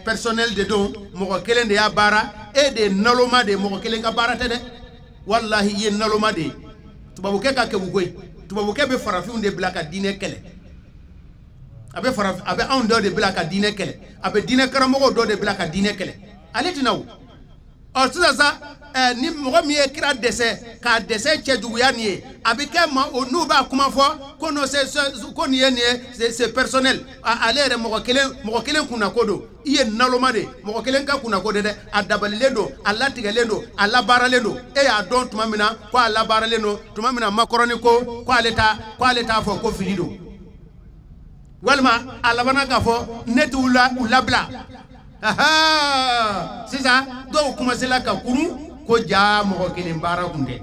Speaker 5: personnel de don mogo kelen de ya bara e de naloma de mogo kelen ka bara tede wallahi ye naloma de tubabu ke ka ke bugoy tubabu ke be farafin de blaka dine kele abe on do de blaka dine kele abe dine karamogo do de blaka dine kele aletinaw or ça ni mogo mi e kira dese ka dese chejuya ni abe ke ma onu ba kuma fo kono ko ni ni c'est personnel alere mogo kelen kuna kodo iye naloma de mogo kelen ka kuna kodo de adabalendo alatigendo alabaralendo e ya don tumamina ko alabaralendo tumamina makoroni ko aleta fo ko filido walma alabana ka fo netu ulabla sisa do kuma sela ka kunu ko ja mogo kelen bara kunde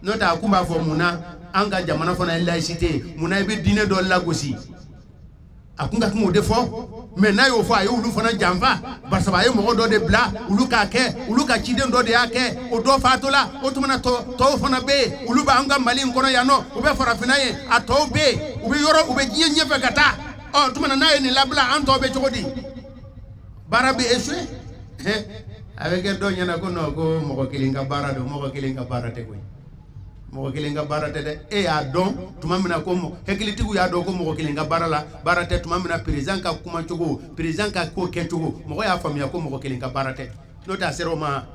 Speaker 5: nota kuma fo muna anga jamana fona laïcité muna be dine do lagosi akunga kumo defo mais na yo fo ayo ulu fona jamva barsa baye mogo do de bla ulu ka chiden do de yake o do fatola o tumana to fona be ulu ba anga mali ngono yano ube fara finaye ato be ube yoro ube nyenye fe gata o tumana naye ni labla anto be chogodi barabi eswe avec do nyana ko no ko mogo kilinga bara do mogo kilinga bara te ko mogo kilinga bara te de e ya don tumamina ko mo hekilitigu ya do ko mogo kilinga bara la bara te tumamina president ka kuma chogo president ka ko kenchogo mogo ya famia ko mogo kilinga bara te no ta sero ma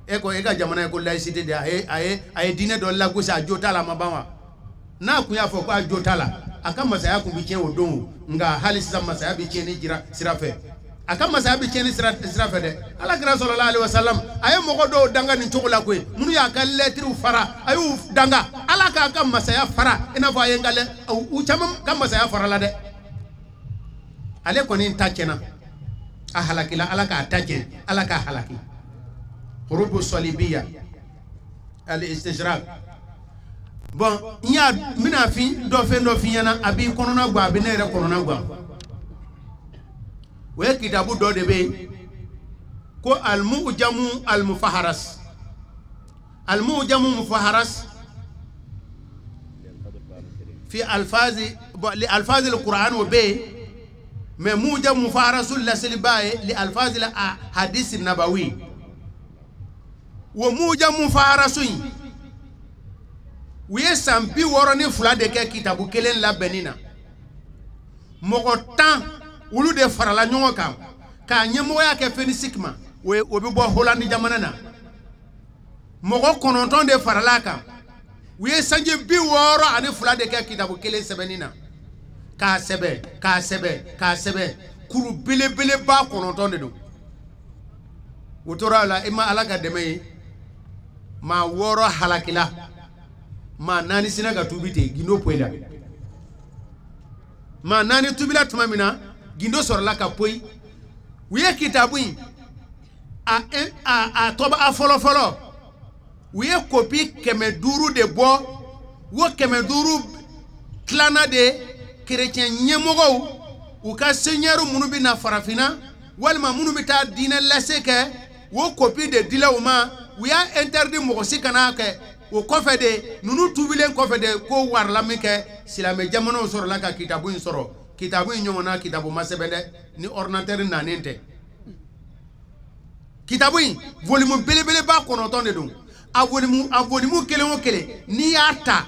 Speaker 5: e ko e ga jamana ko laïcité de aye dine do la gosa jotala mabawa na ku ya fo ko jotala aka masaya ku bi chen odon nga halisa masaya bi chen ni jira sirafe aka masabi cheni sirafe de ala kira sallallahu alaihi wasallam aye mogo do danga ni chokola kwe munu ya ka letri fara ayu danga ala ka masaya fara ina fa ye ngale u chama ka masaya fara la de ale ko ni tachena a halakila ala ka tache ala ka halaki hurubu salibiyya al istijrab bon nya mina fi do fi yana abi konona gwa abi ne re konona gwa we kitabu do de be ko al-mu'jamu al-mufaharas. Al-mu'jamu mufaharas في ألفاظ لألفاظ القرآن وبي موجب مفارس لسلباي لألفاظ الحديث النبوي وموجب مفارس ويسام بي وراني فلادك كتابو كلين لابنينا مغتان ولو دي فرلا نيوكا كا نيمويا كفيني سيكما وبيبو هولاندي جامانانا مغو كونونتون دي فرلاكا wiye sanje bi woro ani fula de ka kitabu kele sebenina ka sebe kuru bele ba kononton de do wotora la ima alaka deme ma woro halakila ma nani sinaga tubite gindo poida ma nani tubila tumamina gindo sorla ka poi wiye kitabu a toba a folo wiye kopi kemeduru de bo wo kemeduru klana de chrétien nyemogo u ka seigneur munu bi na farafina walma munu bi ta dina laseke wo kopi de dilawma wiya interdit mo sikana ke o kofe de nunu tubilen kofe de ko warla mike silame jamono soro la ka kitabu in soro kitabu in nyona kitabu masebede ni ordinateur nanente kitabu in volume belebele ba konoton de dum avonimu kele o kele ni yata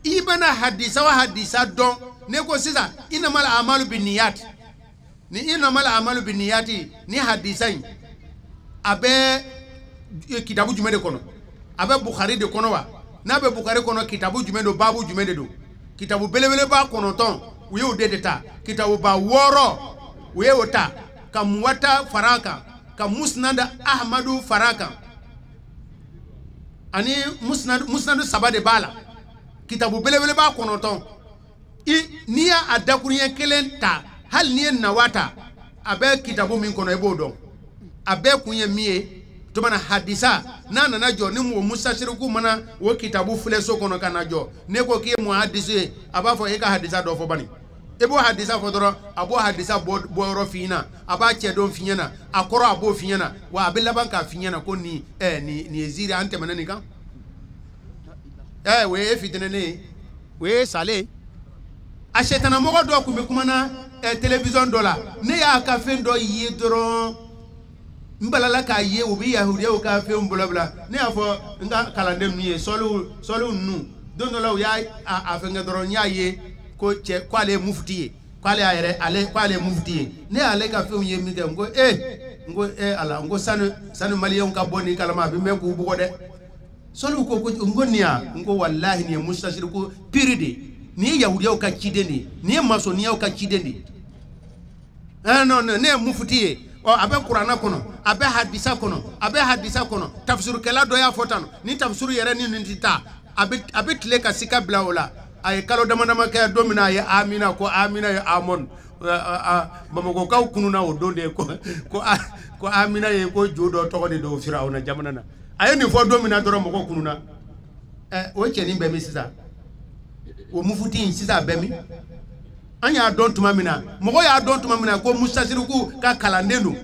Speaker 5: ibana hadisa wa hadisa don ne ko sisa inamal amalu binniyat ni inamal amalu binniyati ni hadisa abe kitabu jumede kono abe bukhari de kono wa na be bukhari kono kitabu jumede babu jumede do kitabu belebele ba kono ton wiye o dedeta kitabu ba woro wiye ota kamwata faraka ka musnad ahmadu faraka ani musnad sabade bala kitabu belebele ba konoton niya adakuriye kelen ta hal niye nawata abe kitabu min kono ebodo abe kunye miye to bana hadisa nana najo ni mu musashiriku mana wo kitabu fleso kono kanajo ne ko ki mu hadise abafo e ka hadisa do fo bani ebo hadisa fo doro abo hadisa bo ro fina aba che don finyana akoro abo finyana wa abilla banka finyana ko ni ni eziri ante manani kan we fitene ne we sale achetana mogo do ku be kumana television dola ne ya ka fen do yi doro mbalala ka ye obi yahudi o ka fe mbulabla ne afo nga kalande nuye solu nu dondola ya afenga doro nyaye ko che kwale mufti kwale ayre ale kwale mufti ne ale ka fe unye mi ngo ala ngo sanu maliyon ka boni kalama bi me ku bugo de solu ko ngo niya ngo wallahi ni mustashriku piride ni yahudi o ka chideni ni masoni o ka chideni non ne mufti o abe qur'ana kono abe hadisa kono tafsir kala do ya fotano ni tafsir yere ni nitita abe tile ka sika blaola ay kalo dama ka domina ya amina ko amina ya amon mamako ka kununa o donde ko amina ye ko jodo to de do firauna jamanana ay ni fo domina do mako kununa o cheni be mi sisa o mufuti sisa be mi anya don tuma mina moko ya don tuma mina ko mustashiriku ka kalandenu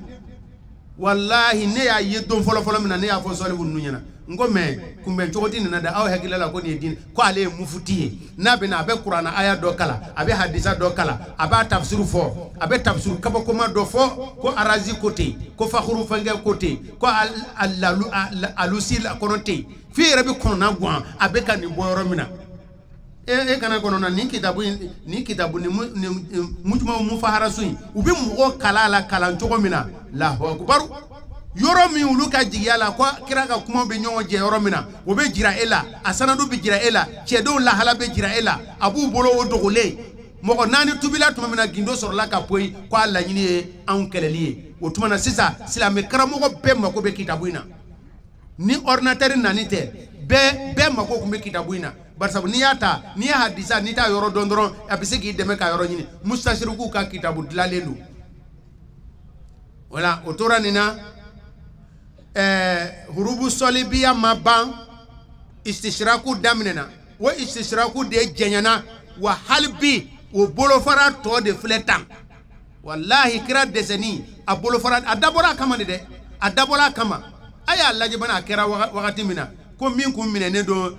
Speaker 5: wallahi ne ya yi don folo mina ne ya fo sole bu nunyana ngo me kumbe chogoti na da aw hakilala ko ni din ko ale mufuti na be na be qur'ana aya do kala abe hadisa do kala aba tafsiru fo abe tafsiru kaba koma do fo ko arazi côté ko fakhuru fange côté ko alusil konote fi rabi kono na gwan abe kan ni boyoro mina kana kono na ni kitabu ni mujma mufahara suyi ubi mugo kalala kalan chogo mina Allahu akbar yoro mi uluka jigiyala ko kiraka kuma be nyongo je yoro mina obe jira ela asanadu be jira ela chedo la hala be jira ela abu bolo o dogole moko nani tubila tuma mina gindo soro la ka poi ko alla nyini an keleliye o tuma na sisa sila me karamo ko be mako be kitabu ina ni ordinateur nanite be mako ko be kitabu ina barsabu ni yata ni hadisa ni ta yoro dondron abise ki deme ka yoro nyini mustashriku ka kitabu dilalelu wala otora nina hurubu solibiya maban istishraku damnena wa istishraku de jenyana wa halbi o bolofara to de fletan wallahi kira deseni a bolofara adabora kamande de a dabola kama aya lajɛ bana kɛra wagati min na ko min kun minɛnen don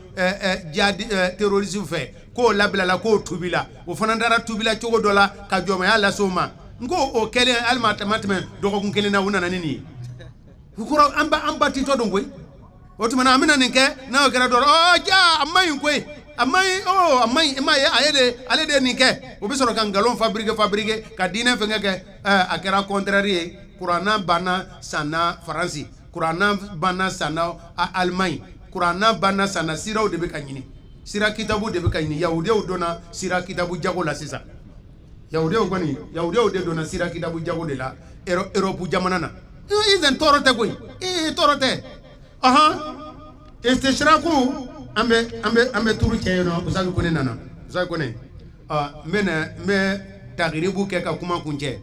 Speaker 5: terrorisme fɛ k'o labilala k'o tubila o fana dara tubila cogo dɔ la ka jɔmaya lase o ma n ko o kɛlen hali ma tɛmɛ dɔgɔkun kelen na u nana ni nin ye u kɔrɔ an ba titɔ don koyi o tuma na an bɛna nin kɛ n'a kɛra dɔrɔn ja a man ɲi koyi a man ɲi a man ɲi i m'a ye ale de ye nin kɛ o bɛ sɔrɔ ka nkalon fabriquer ka diinɛ fɛngɛ kɛ a kɛra contraire ye kuranna banna sanna Faransi kuranna banna sanna Allemagne kuranna banna sanna siraw de bɛ ka ɲini sira kitabu de bɛ ka ɲini yahudiyaw donna sira kitabu jago la sisan yahudiyaw de donna sira kitabu jago de la Europe jamana na izen tɔɔrɔ tɛ koyi tɔɔrɔ tɛ istishraku an bɛ turu cɛ yen nɔ Usazu Kone nana Usazu Kone n bɛ tagiribu kɛ ka kuma kun cɛ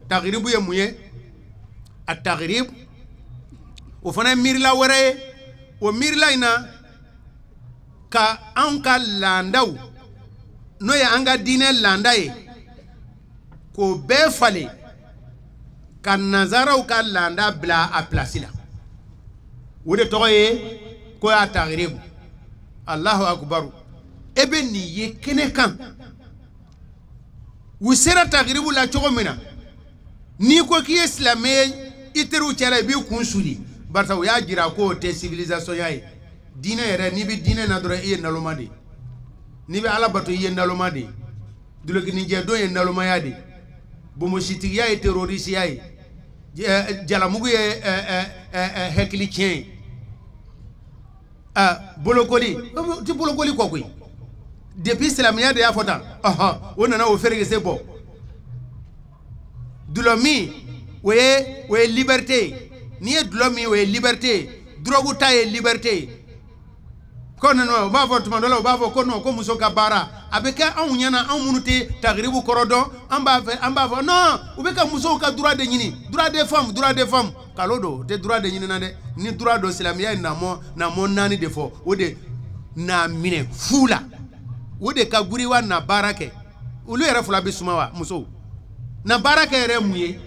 Speaker 5: tagiribu ye mun ye a tagirib o fana ye miirila wɛrɛ ye o miirila in na ka anw ka laadaw n'o ye an ka diinɛ laada ye k'o bɛɛ falen ka nazaraw ka laada bila a pilasi la o de tɔgɔ ye ko y'a tagiribu Allahu akubaru e bɛ nin ye kɛnɛ kan u sera tagiribu la cogo min na n'i ko k'i ye silamɛ ye i teriw cɛla i b'i kun suli barisa u y'a jira ko o tɛ civilisation ya ye diinɛ yɛrɛ n'i bɛ diinɛ na dɔrɔn i ye naloma de ye n'i bɛ ala bato i ye naloma de ye dulokinijɛdon ye nalomaya de ye bomositigiya ye terrorisiya ye jalamugu ye hakili tiɲɛ ye bolokoli ti bolokoli kɔ koyi depuis silamɛya de y'a fɔ tan o nana o ferekese bɔ dulɔ min o ye liberté ye n'i ye dulɔ min o ye liberté ye drogue ta ye liberté ye ko ninnu u b'a fɔ tuma dɔ la u b'a fɔ ko non ko muso ka baara a bɛ kɛ anw ɲɛna anw minnu tɛ tagiribu kɔrɔ dɔn an b'a fɔ non u bɛ ka musow ka droit de ɲini droit des femmes kalo don o tɛ droit de ɲini na dɛ ni droit don silamɛya ye namɔ 4 de fɔ o de n'a minɛ fu la o de ka guriwa na baara kɛ olu yɛrɛ fila bɛ suma wa musow na baara kɛ yɛrɛ mun ye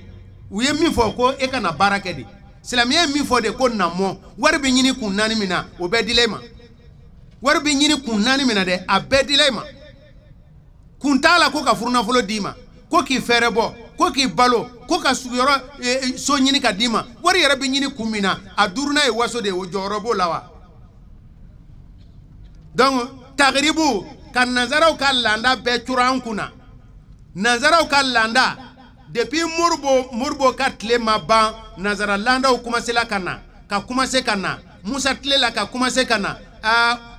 Speaker 5: u ye min fɔ ko e ka na baara kɛ de silamɛya ye min fɔ de ko namɔ wari bɛ ɲini kun 4 min na o bɛɛ dila e ma wari bɛ ɲini kun 4 min na dɛ a bɛɛ dila e ma kun t'a la ko ka furunafolo d'i ma ko k'i fɛɛrɛ bɔ ko k'i balo ko ka suguyɔrɔ so ɲini ka d'i ma wari yɛrɛ bɛ ɲini kun min na a duurunan ye waso de ye o jɔyɔrɔ b'o la wa donc tagiribu ka nazaraw ka laada bɛɛ cura an kun na nazaraw ka laada depuis Moribo ka tile ma ban nazara laadaw commencera ka na Musa tile la ka commencer ka na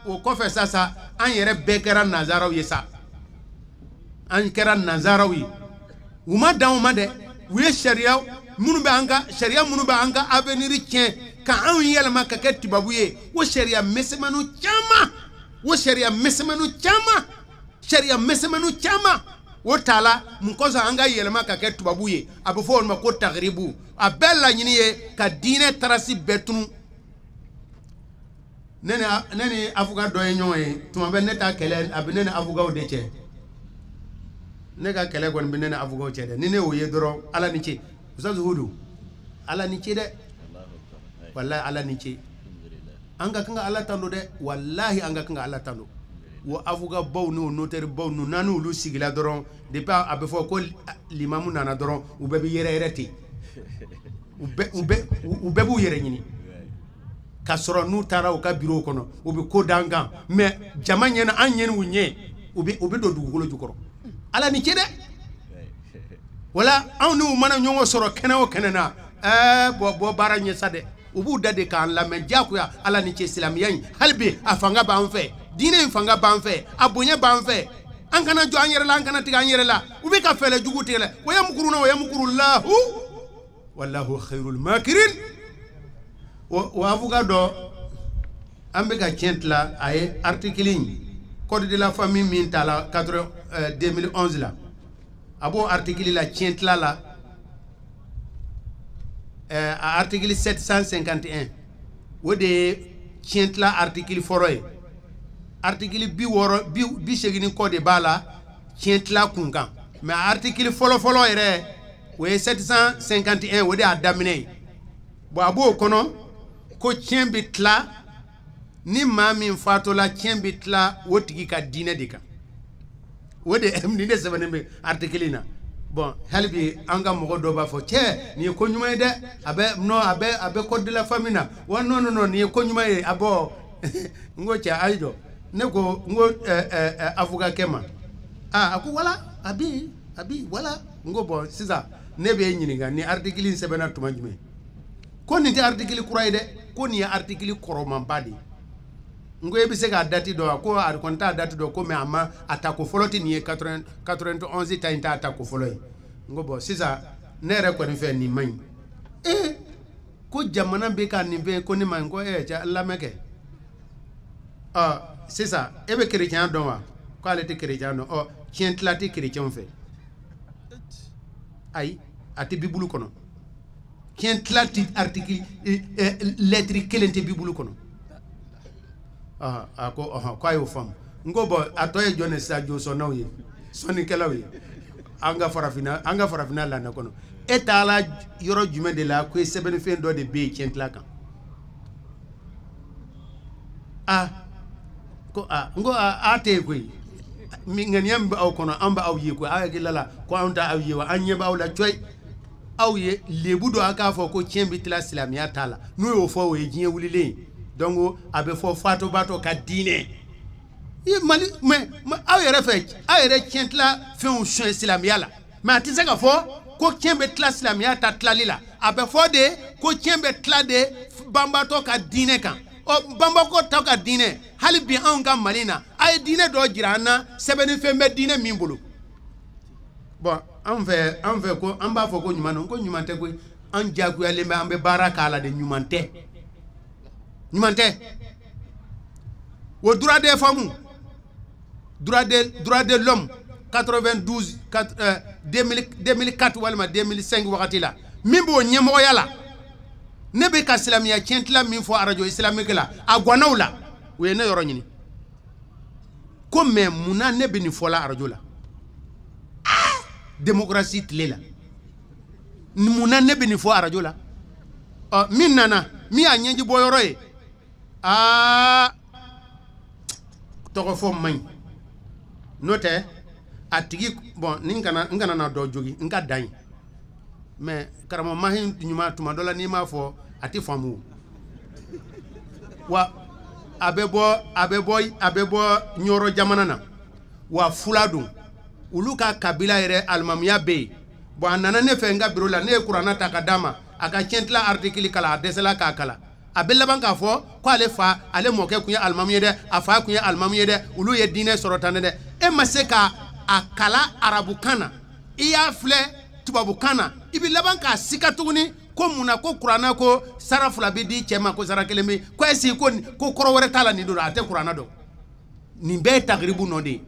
Speaker 5: o kɔfɛ sasa an yɛrɛ bɛɛ kɛra nazaraw ye sa an kɛra nazaraw ye u ma dan o ma dɛ u ye sariya minnu bɛ an ka avenir tiɲɛ ka anw yɛlɛma ka kɛ tubabu ye o sariya misɛnmaninw caman o t'a la mun kɔsɔn an ka yɛlɛma ka kɛ tubabu ye a bɛ fɔ o ma ko tagiribu a bɛɛ laɲini ye ka diinɛ tarasi bɛɛ tunu ne ni afuga dɔ ye ɲɔgɔn ye tuma bɛ ne ta kɛlɛ a bɛ ne ni afugaw de cɛ ne ka kɛlɛ kɔni bɛ ne ni afugaw cɛ dɛ ni ne y'o ye dɔrɔn ala ni ce Usazu Hudu ala ni ce dɛ wallahi ala ni ce an ka kan ka ala tando dɛ wallahi an ka kan ka ala tando wo afuga baw n'o notaire baw n'u n'an n'olu sigila dɔrɔn depuis a bɛ fɔ ko limamu nana dɔrɔn u bɛɛ bɛ yɛrɛ ten u bɛɛ b'u yɛrɛ ɲini ka sɔrɔ n'u taara u ka bureau kɔnɔ u bɛ ko d'an kan mais jama ɲɛna an ɲɛni u ɲɛ u bɛ don dugukolo jukɔrɔ ala ni ce dɛ wala anw n'u mana ɲɔgɔn sɔrɔ kɛnɛ o kɛnɛ na bɔ baara ɲɛ sa dɛ u b'u da de k'an lamɛn diyagoya ala ni ce silamɛya in hali bi a fanga b'an fɛ diinɛ in fanga b'an fɛ a bonya b'an fɛ an kana jɔ an yɛrɛ la an kana tigɛ an yɛrɛ la u bɛ ka fɛlɛ jugu tigɛ wa yamkuruna wa yamkurullahu wallahu khairul makirin o afuga dɔ an bɛ ka tiɲɛ tila a ye article in code de la famille min ta la 2011 la a b'o article la tiɲɛ tila la a article 751 o de ye tiɲɛ tila article fɔlɔ ye article 80 kɔ de b'a la tiɲɛ tila kun kan mais article fɔlɔ yɛrɛ o ye 751 o de y'a daminɛ ye bon abo kono ko tiɲɛ bi tila ni maa min fatola tiɲɛ bi tila o tigi ka diinɛ de kan o de ni ne sɛbɛnnen bɛ article na bon hali bi an ka mɔgɔ dɔ b'a fɔ cɛ nin ye ko ɲuman ye dɛ a bɛ code de la famille na wa non nin ye ko ɲuman ye a bɔ n ko cɛ ayi jɔ ne ko n ko avocat kɛ ma a ko wala a bi wala n ko bon sisan ne bɛ ɲininka ni article in sɛbɛnna tuma jumɛn ko nin tɛ article kura ye dɛ ko nin ye article kɔrɔmanba de ye n ko e bɛ se k'a date dɔn wa ko a kɔni t'a date dɔn ko mais a ta ko fɔlɔ tɛ nin ye 91 ta in t'a ta ko fɔlɔ ye n ko bon sisan ne yɛrɛ kɔni fɛ nin man ɲi ko jamana bɛ ka nin bɛ ko ne ma ɲi ko cɛ lamɛn kɛ sisan e bɛ chrétien dɔn wa ko ale tɛ chrétien dɔn tiɲɛ tila tɛ chrétien fɛ ayi a tɛ bibulu kɔnɔ tiɲɛ tila tɛ article lettre kelen tɛ bibulu kɔnɔ a ko ko a y'o faamu n ko bon a tɔ ye jɔn de sisan jɔsɔnnaw ye sɔnnikɛlaw ye an ka farafinna lamɛn kɔnɔ e taala yɔrɔ jumɛn de la ko sɛbɛnnifɛn dɔ de bɛ yen tiɲɛ tila kan n ko a tɛ yen koyi ŋaniya min bɛ aw kɔnɔ an bɛ aw ye koyi aw hakilila la ko anw tɛ aw ye wa an ɲɛ bɛ aw la coyi aw ye lebu dɔ a k'a fɔ ko tiɲɛ bɛ tila silamɛya t'a la n'o y'o fɔ o ye diɲɛ wulilen ye donc a bɛ fɔ fatobaatɔ ka diinɛ mali mais aw yɛrɛ fɛ aw yɛrɛ tiɲɛ tila fɛnw sɔn silamɛya la mais a tɛ se ka fɔ ko tiɲɛ bɛ tila silamɛya ta tilali la a bɛ fɔ de ko tiɲɛ bɛ tila de banbaatɔ ka diinɛ kan banbaatɔ ta ka diinɛ hali bi anw ka mali na a ye diinɛ dɔ jira an na sɛbɛnnifɛn bɛ diinɛ min bolo bon an fɛ ko an b'a fɔ ko ɲuman don ko ɲuman tɛ koyi an jagoyalen bɛ an bɛ baara k'a la de ɲuman tɛ o droit des femmes droit de l'homme 92 2004 walima 2005 wagati la min b'o ɲɛmɔgɔya la ne bɛ ka silamɛya tiɲɛtila min fɔ radio islamique la a gɔnnaw la o ye ne yɔrɔ ɲini ko mais munna ne bɛ nin fɔla radio la démocratie tile la munna ne bɛ nin fɔ radio la min nana min y'a ɲɛji bɔ yɔrɔ ye tɔgɔ fɔ man ɲi n'o tɛ a tigi bon ni n kana na dɔ jogi n ka dan ye mais karamɔgɔ mahi ɲuman tuma dɔ la n'i m'a fɔ a tɛ faamu wa a bɛ bɔ ɲɔrɔ jamana na wa fula don olu ka kabila yɛrɛ alimamuya bɛ yen bon a nana ne fɛ n ka bureau la ne ye kuranna ta ka d'a ma a ka tiɲɛtila article kala a dɛsɛla k'a kala a bɛ laban k'a fɔ ko ale mɔkɛ kun ye alimamu ye dɛ a fa kun ye alimamu ye dɛ olu ye diinɛ sɔrɔ tan dɛ e ma se ka a kala arabukan na i y'a filɛ tubabukan na i bɛ laban k'a sika tuguni ko munna ko kuranna ko sara fila bɛ di cɛ ma ko sara kelen bɛ ko est-ce que ko kɔrɔ wɛrɛ t'a la nin don a tɛ kuranna dɔn nin bɛɛ ye tagiribu nɔ de ye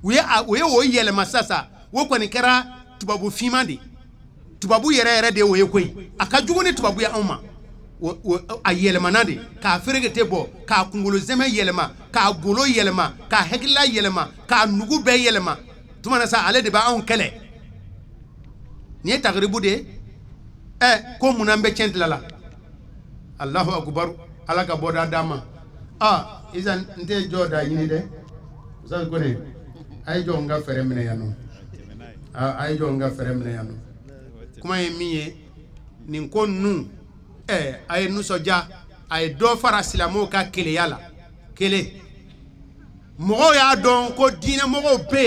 Speaker 5: u ye o yɛlɛma sisan o kɔni kɛra tubabu finman de ye tubabu yɛrɛ de o ye koyi a ka jugu ni tubabu ye anw ma a yɛlɛmana de k'a ferekete bɔ k'a kunkolo zɛmɛ yɛlɛma k'a golo yɛlɛma k'a hakilila yɛlɛma k'a nugu bɛɛ yɛlɛma tuma na sa ale de b'anw kɛlɛ nin ye tagiribu de ye ko munna n bɛ tiɲɛ la Allahu akubar ala ka bɔda d'a ma isa n tɛ jɔ da ɲini dɛ Usazu Kone a ye jɔ n ka fɛɛrɛ minɛ yan nɔ a ye jɔ n ka fɛɛrɛ minɛ yan nɔ kuma ye min ye nin ko ninnu a ye nisɔndiya a ye dɔ fara silamɛw ka keleya la kelen mɔgɔw y'a dɔn ko diinɛ mɔgɔw bɛ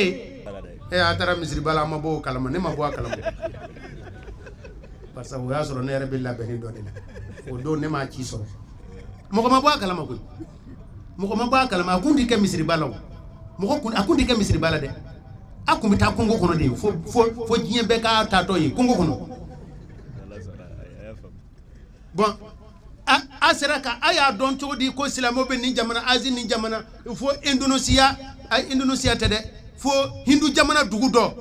Speaker 5: yen a taara misiriba la a ma bɔ o kalama ne ma bɔ a kalama parce que o y'a sɔrɔ ne yɛrɛ bɛ labɛnni dɔ de la o don ne m'a ci sɔrɔ mɔgɔ ma bɔ a kalama koyi mɔgɔ ma bɔ a kalama a kun tɛ kɛ misiriba la o a kun tɛ kɛ misiriba la dɛ a kun bɛ taa kungo kɔnɔ de fo diɲɛ bɛɛ k'a taatɔ ye kungo kɔnɔ bon a sera ka a y'a dɔn cogo di ko silamɛw bɛ nin jamana Asie nin jamana fo Indonesia tɛ dɛ fo Hindu jamana dugu dɔ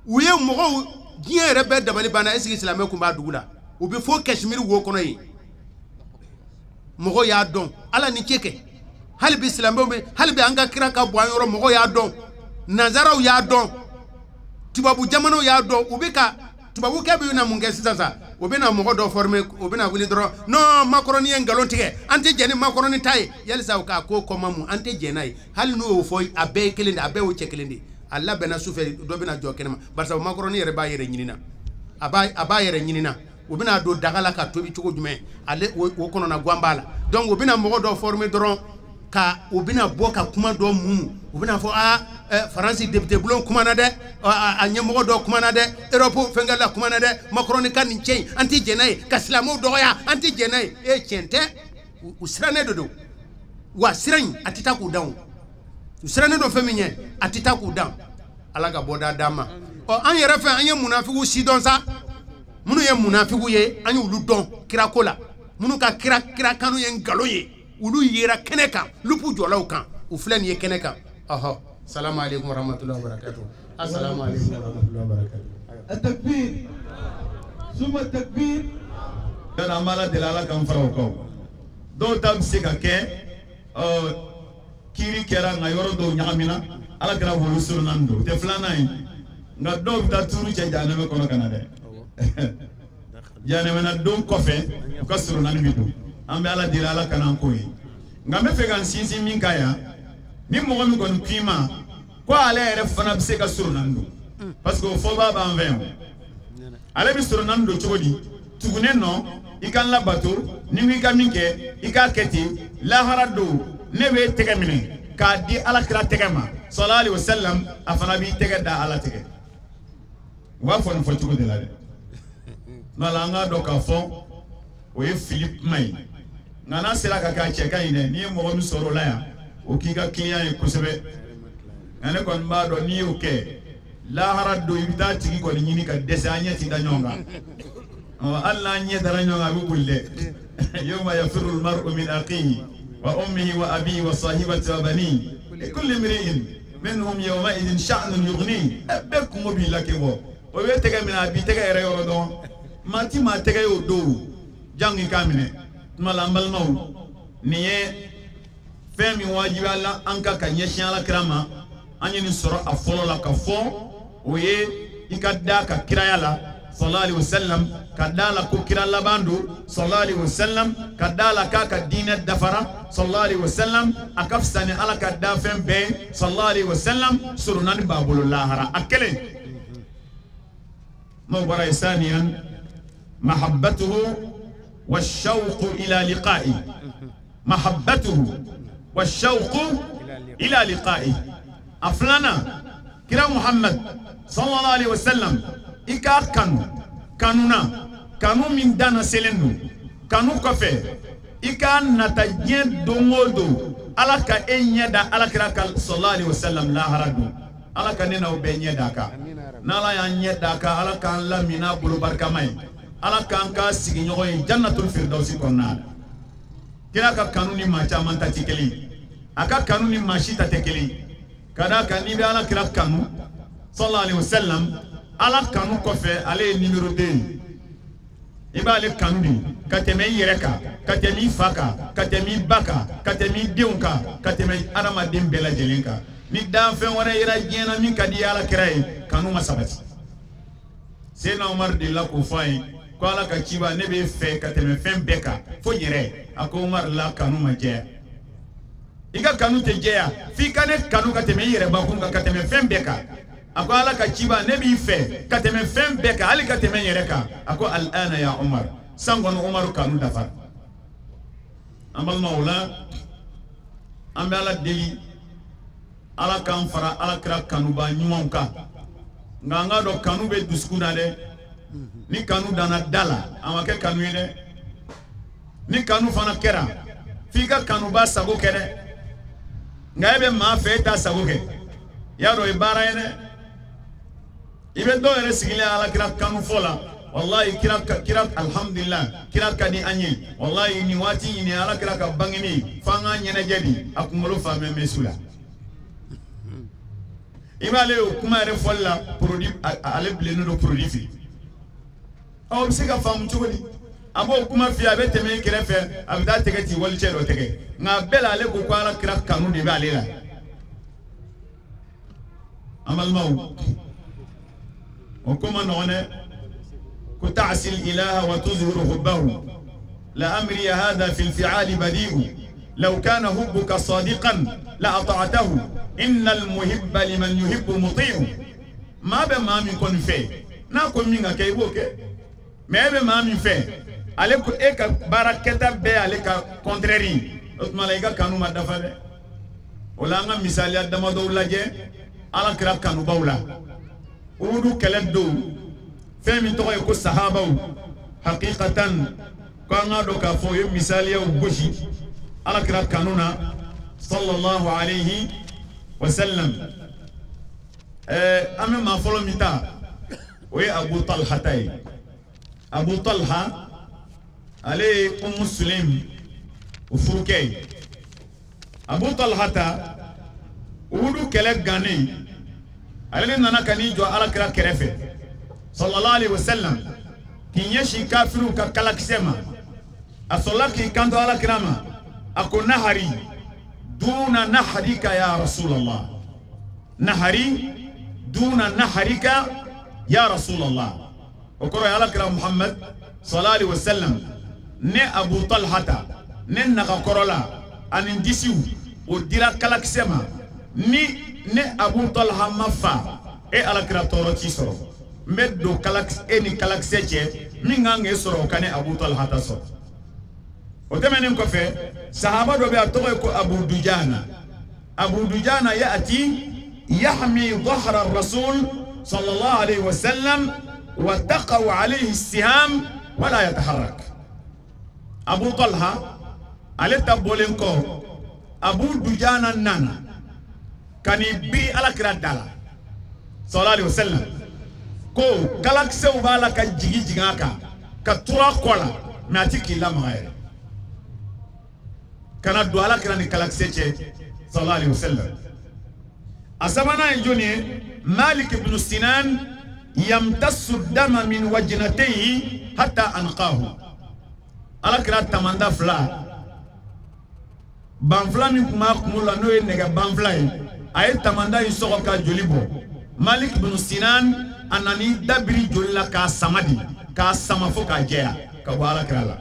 Speaker 5: u ye mɔgɔw diɲɛ yɛrɛ bɛɛ dabali banna est-ce que silamɛw tun b'a dugu la u bɛ fo Kashmir wo kɔnɔ yen mɔgɔw y'a dɔn ala ni ce kɛ hali bi silamɛw bɛ hali bi an ka kira ka bɔ an yɔrɔ mɔgɔw y'a dɔn nanzaraw y'a dɔn tubabu jamanaw y'a dɔn u bɛ ka tubabukɛ bɛ na mun kɛ sisan sa o bena mogo do former o bena wuli dro non Macron ye ngalon tige ante jeni Macron tay yalsa ka ko komamu ante jenay hal no foy abe kelende abe o chekelende alla bena souffrir do bena jokenema barsa Macron yere ba yere nyinina aba yere nyinina o bena do dagala ka tobi cogo jume ale o kono na gwambala donc o bena mogo do former dron ka o bena boka kuma do mumu o bena fo France député blon kuma na de a nyemogo do kuma na de Europe fengala kuma na de Macron kan ni cey anti jenay ka islamo do ya anti jenay e cente usrane do wa sirain atita ku down usrane do feminye atita ku down alaga boda dama o an yere fe an ye munafiku si don sa munu ye munafiku ye an yu don kira kola munu ka kira kanu ye ngalo ye ulu yera keneka lupu jolaw kan u flen ye keneka aha salamu alaykum wa rahmatullahi wa barakatuh assalamu alaykum wa rahmatullahi wa barakatuh
Speaker 4: التكبير ثم التكبير
Speaker 6: dan amala delala kan faraw ko do tam sika ke kiri kera nga yoro do nyaamina ala kra wolu surnando te flanay nga do ta turu ci jana me kono kanade jana me na do ko fe ko surnan mi do ambe ala delala kan ko yi nga me fe kan sinsi min kaya ni mo mi kon kima ko ala ere fana be sika surnando parce que fo baba en vin ala bi surnando chodi tugune no ikan la bato ni wi ka minke ika keti la harado nebe tege mine ka di ala kira tege ma sallallahu alaihi wasallam afana bi tege da ala tege wa fo no fo tugo de la de no la nga do ka fo o ye Philippe May ngana sera ka ka che ka ine ni mo mi soro la ya o ki ka client e kusebe ngane kon ba do ni o ke la harado ibita tigi ko ni ni ka desanya ti da nyonga Allah nye daranyo ngabu bulle yawma yafirru almar'u min aqihi wa ummihi wa abihi wa sahibatihi wa banihi likulli imri'in minhum yawma idhin sha'nun yughni abakum bilaki wo o we tege mina bi tege ere yoro don mati ma tege yo do jangi kamine malambal maw niye femi wajibi Allah anka kanye shala krama anyini soro afolo la ka fo oye ikadda ka kirayala sallallahu alaihi wasallam kadala ko kira labandu sallallahu alaihi wasallam kadala ka dina dafara sallallahu alaihi wasallam akafsani ala ka dafen be sallallahu alaihi wasallam surunan babul lahara akele mo bara isaniyan mahabbatuhu والشوق إلى لقائه محبته والشوق إلى لقائه أفلانا كرا محمد صلى الله عليه وسلم إكا كانوا من دانا سلنو كانوا كفي إكا نتجين دونغودو على كأنيا دا على كرا صلى الله عليه وسلم لا هردو على كننا وبينيا داكا نالا يانيا داكا على كان لا منا بلو بركامي على كان كا سيغنيوي جنة الفردوس كونال كرا كانوني ما تشامان تاتيكلي أكا كانوني ماشي تاتيكلي كذا كان يبي على كرا كانو صلى الله عليه وسلم على كانو كفي عليه نيميرو 2 iba le kanuni kateme yereka katemi faka katemi baka katemi deunka katemi adama dembela jelenka ni dan fen wara yera jena min kadi ala kirai kanu masabati sena Umar de la ko fay ko ala ka kiba ne be fe kateme fen beka fo yere ako Umar la kanu maje iga kanu te jeya fi kane kanu kateme yere ba kun kateme fen beka ako ala ka kiba ne bi fe kateme fem beka ali kateme yereka ako al'ana ya Umar sangon Umar kanu dafa amal maula ambala deli ala kan fara ala kra kanu ba nyuonka nganga do kanu be duskuna de ni kanu dana dala amake kanu ide ni kanu fana kera fika kanu ba sago kere ngaibe ma feta sago ke yaro ibara ene ibe do ere sigile ala kira kanu fola wallahi kira alhamdulillah kira kadi anyi wallahi ni wati ni ala kira ka bangini fanga nyene jadi akungolo fa mesula ibale kuma ere fola produit ale bleno do produit fi aw bisika fam chogodi abo kuma fi abete me kirefe abda tegeti wal chelo tege nga bela ale ko ala kira kanu de bale la amal maw o kuma none كتعسي الإله وتظهر حبه لأمري هذا في الفعال بديء لو كان حبك صادقا لأطعته إن المحب لمن يحب مطيع ما بما من كون في ناكون مينغا كيبوك ما بما من في عليك إيكا بركة بي عليك كونتريري ملايكا كانوا مدفع ولا نعم مثاليات دم دولا جه على كراب كانوا باولا ودو كلام دو فهم تقول يكون صحابة حقيقة كان دو كافو مثالية وبوشي على كراب كانونا صلى الله عليه وسلم أما ما فلو ميتا وهي أبو طلحة تاي أبو طلحة عليه أم سليم وفروكي أبو طلحة ودو كلاب غاني عليه نانا كني جو على كراب كرفة صلى الله عليه وسلم كي يشي كافرو ككلاك سما أصلاك كانتو على كراما أكو نهري دون نهرك يا رسول الله نهري دون نهرك يا رسول الله وكرو على كرام محمد صلى الله عليه وسلم ني أبو طلحة ني نغا كرولا أن ديسيو وديرا كلاك سما ني أبو طلحة مفا إيه على كرام تورتي سرو مدو كلاك إني كلاك سيتي مين غانغي سرو كاني أبو طلحة سرو وتمنين كفي صحابة دوبي أتوقعكو أبو دجانا يأتي يحمي ظهر الرسول صلى الله عليه وسلم وتقع عليه السهام ولا يتحرك أبو طلحة عليه تبولينكو أبو دجانا نانا كان يبي على كرادالا صلى الله عليه وسلم كو كلاك سوبالا كجيجي جيغاكا كتورا كولا ماتيكي لا مغير كان دوالا كراني كلاك سيتي صلى الله عليه وسلم أسمعنا يجوني مالك بن سنان يمتص الدم من وجنتيه حتى أنقاه على كرات تماندا فلا بانفلا نكما كمولا نوي نيجا بانفلا أي تماندا يسوق كجوليبو مالك بن سنان أنني دبري جولا كاسمادي كاسمافو كجيا كوالا كرالا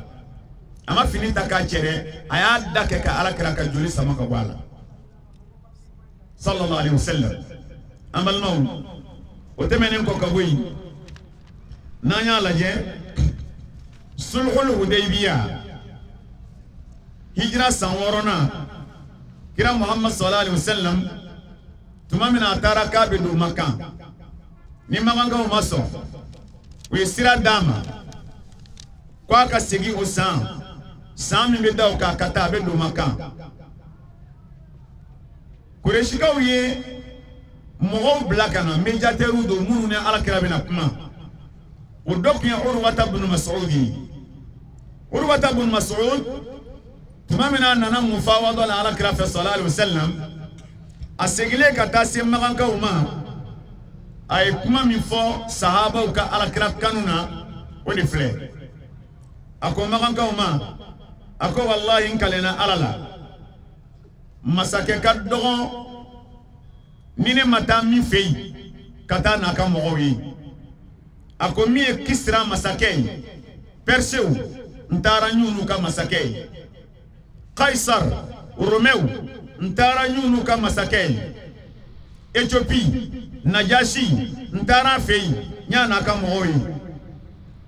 Speaker 6: أما فيني تكاجره أياد دكك على كراك جولي سما كوالا صلى الله عليه وسلم أما الموت وتمنين كوكبوي نانيا لجي صلح الحديبية هجرة سنورنا كرام محمد صلى الله عليه وسلم تمامنا أتارا كابدو مكان نمغانغا وماسو ويسيرا داما كواكا سيجي أسان سامي بداو كاكتا بدو مكان كوريشيكا ويه مغو بلاكنا ميجاتيرو دو مونوني على كرابنا كما ودوكي عروة بن مسعود عروة بن مسعود تمامنا أننا مفاوضة على كراب صلى الله عليه وسلم أسيغلي كتاسي مغانكا وما أي كما مفو صحابة وكا على كراب كانونا ونفلي أكو مغانكا وما أكو والله إنك لنا على لا مساكي كدغو nine mata mi fei kata naka mogoyi akomi e kisra masakei perseu ntara nyunu ka masakei kaisar romeu ntara nyunu ka masakei Ethiopie najashi ntara fei nyana ka mogoyi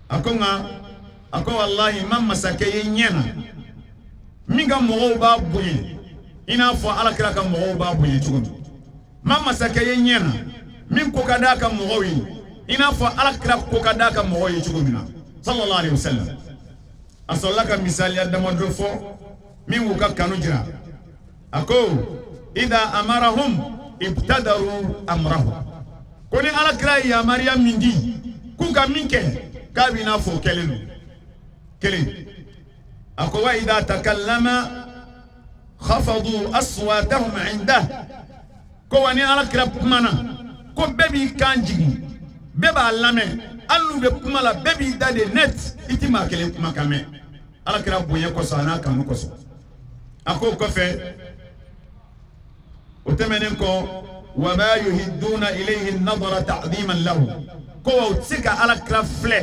Speaker 6: akonga ako wallahi mam masakei nyena minga mogo ba buyi ina fo alakira ka mogo ba buyi tugun mama sakaye nyena min ko kadaka mogoyi ina fa alakra ko kadaka mogoyi chugumina sallallahu alaihi wasallam asolaka misali ya damadro fo min wuka kanujira ako idha amarahum ibtadaru amrahu koni alakra ya maryam mindi kuka minke kabina fo kelenu kelen ako wa idha takallama khafadu aswatahum indah ko wani ala kira kumana ko bebi kanjigi beba lame alu be kumala bebi dade net itima kele kuma kame ala kira boye ko sana kanu ko so ako ko fe utemenen ko wa ma yuhidduna ilayhi an-nadra ta'dhiman lahu ko utsika ala kira fle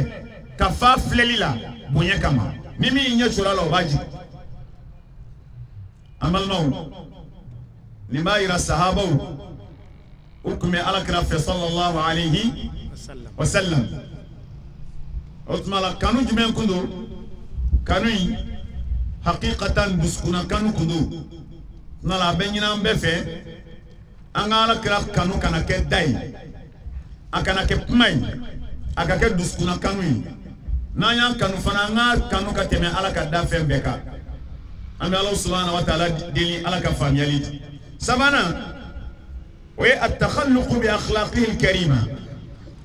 Speaker 6: ka fa filɛli la bonya kama ni min ɲɛ cora la o b'a jigin an balimaw nin b'a yira sahabaw u tun bɛ alakira fɛ sallallahu alayhi wa sallam o tuma la kanu jumɛn kun don kanu in haqiqatan dusukuna kanu kun don nala a bɛ ɲini an bɛɛ fɛ an ka alakira kanu kana kɛ da ye a kana kɛ kuma ye a ka kɛ dusukuna kanu ye n'an y'an kanu fana an ka kanu ka tɛmɛ ala ka da fɛn bɛɛ kan an bɛ Ala subhanahu wa ta'ala deli ala ka faamuyali sabanan o ye at-takhalluq bi akhlaqihi al-karima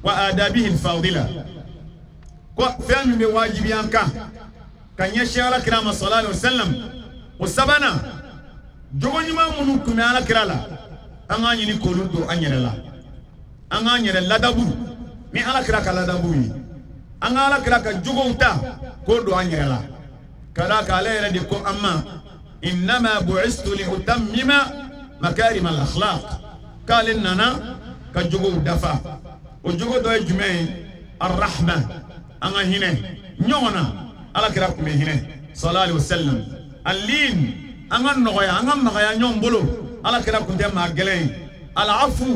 Speaker 6: wa adabihi al-fadila ko fɛn min bɛ wajibi an kan ka ɲɛsin alakira ma sallallahu alaihi wa sallam o sabanan jogo ɲuman minnu kun bɛ alakira la an k'a ɲini k'olu don an yɛrɛ la an k'an yɛrɛ ladabu ni alakira ka ladabu ye an ka alakira ka jogow ta k'o don an yɛrɛ la ka d'a kan ale yɛrɛ de ko an ma innama bu'istu li utammima makarim al-akhlaq k'ale nana ka jogow dafa o jogo dɔ ye jumɛn ye ar-rahma an ka hinɛ ɲɔgɔn na alakira tun bɛ hinɛ sallallahu alaihi wa sallam al-lin an ka nɔgɔya an ka magaya ɲɔgɔn bolo alakira tun tɛ maa gɛlɛn ye al-afu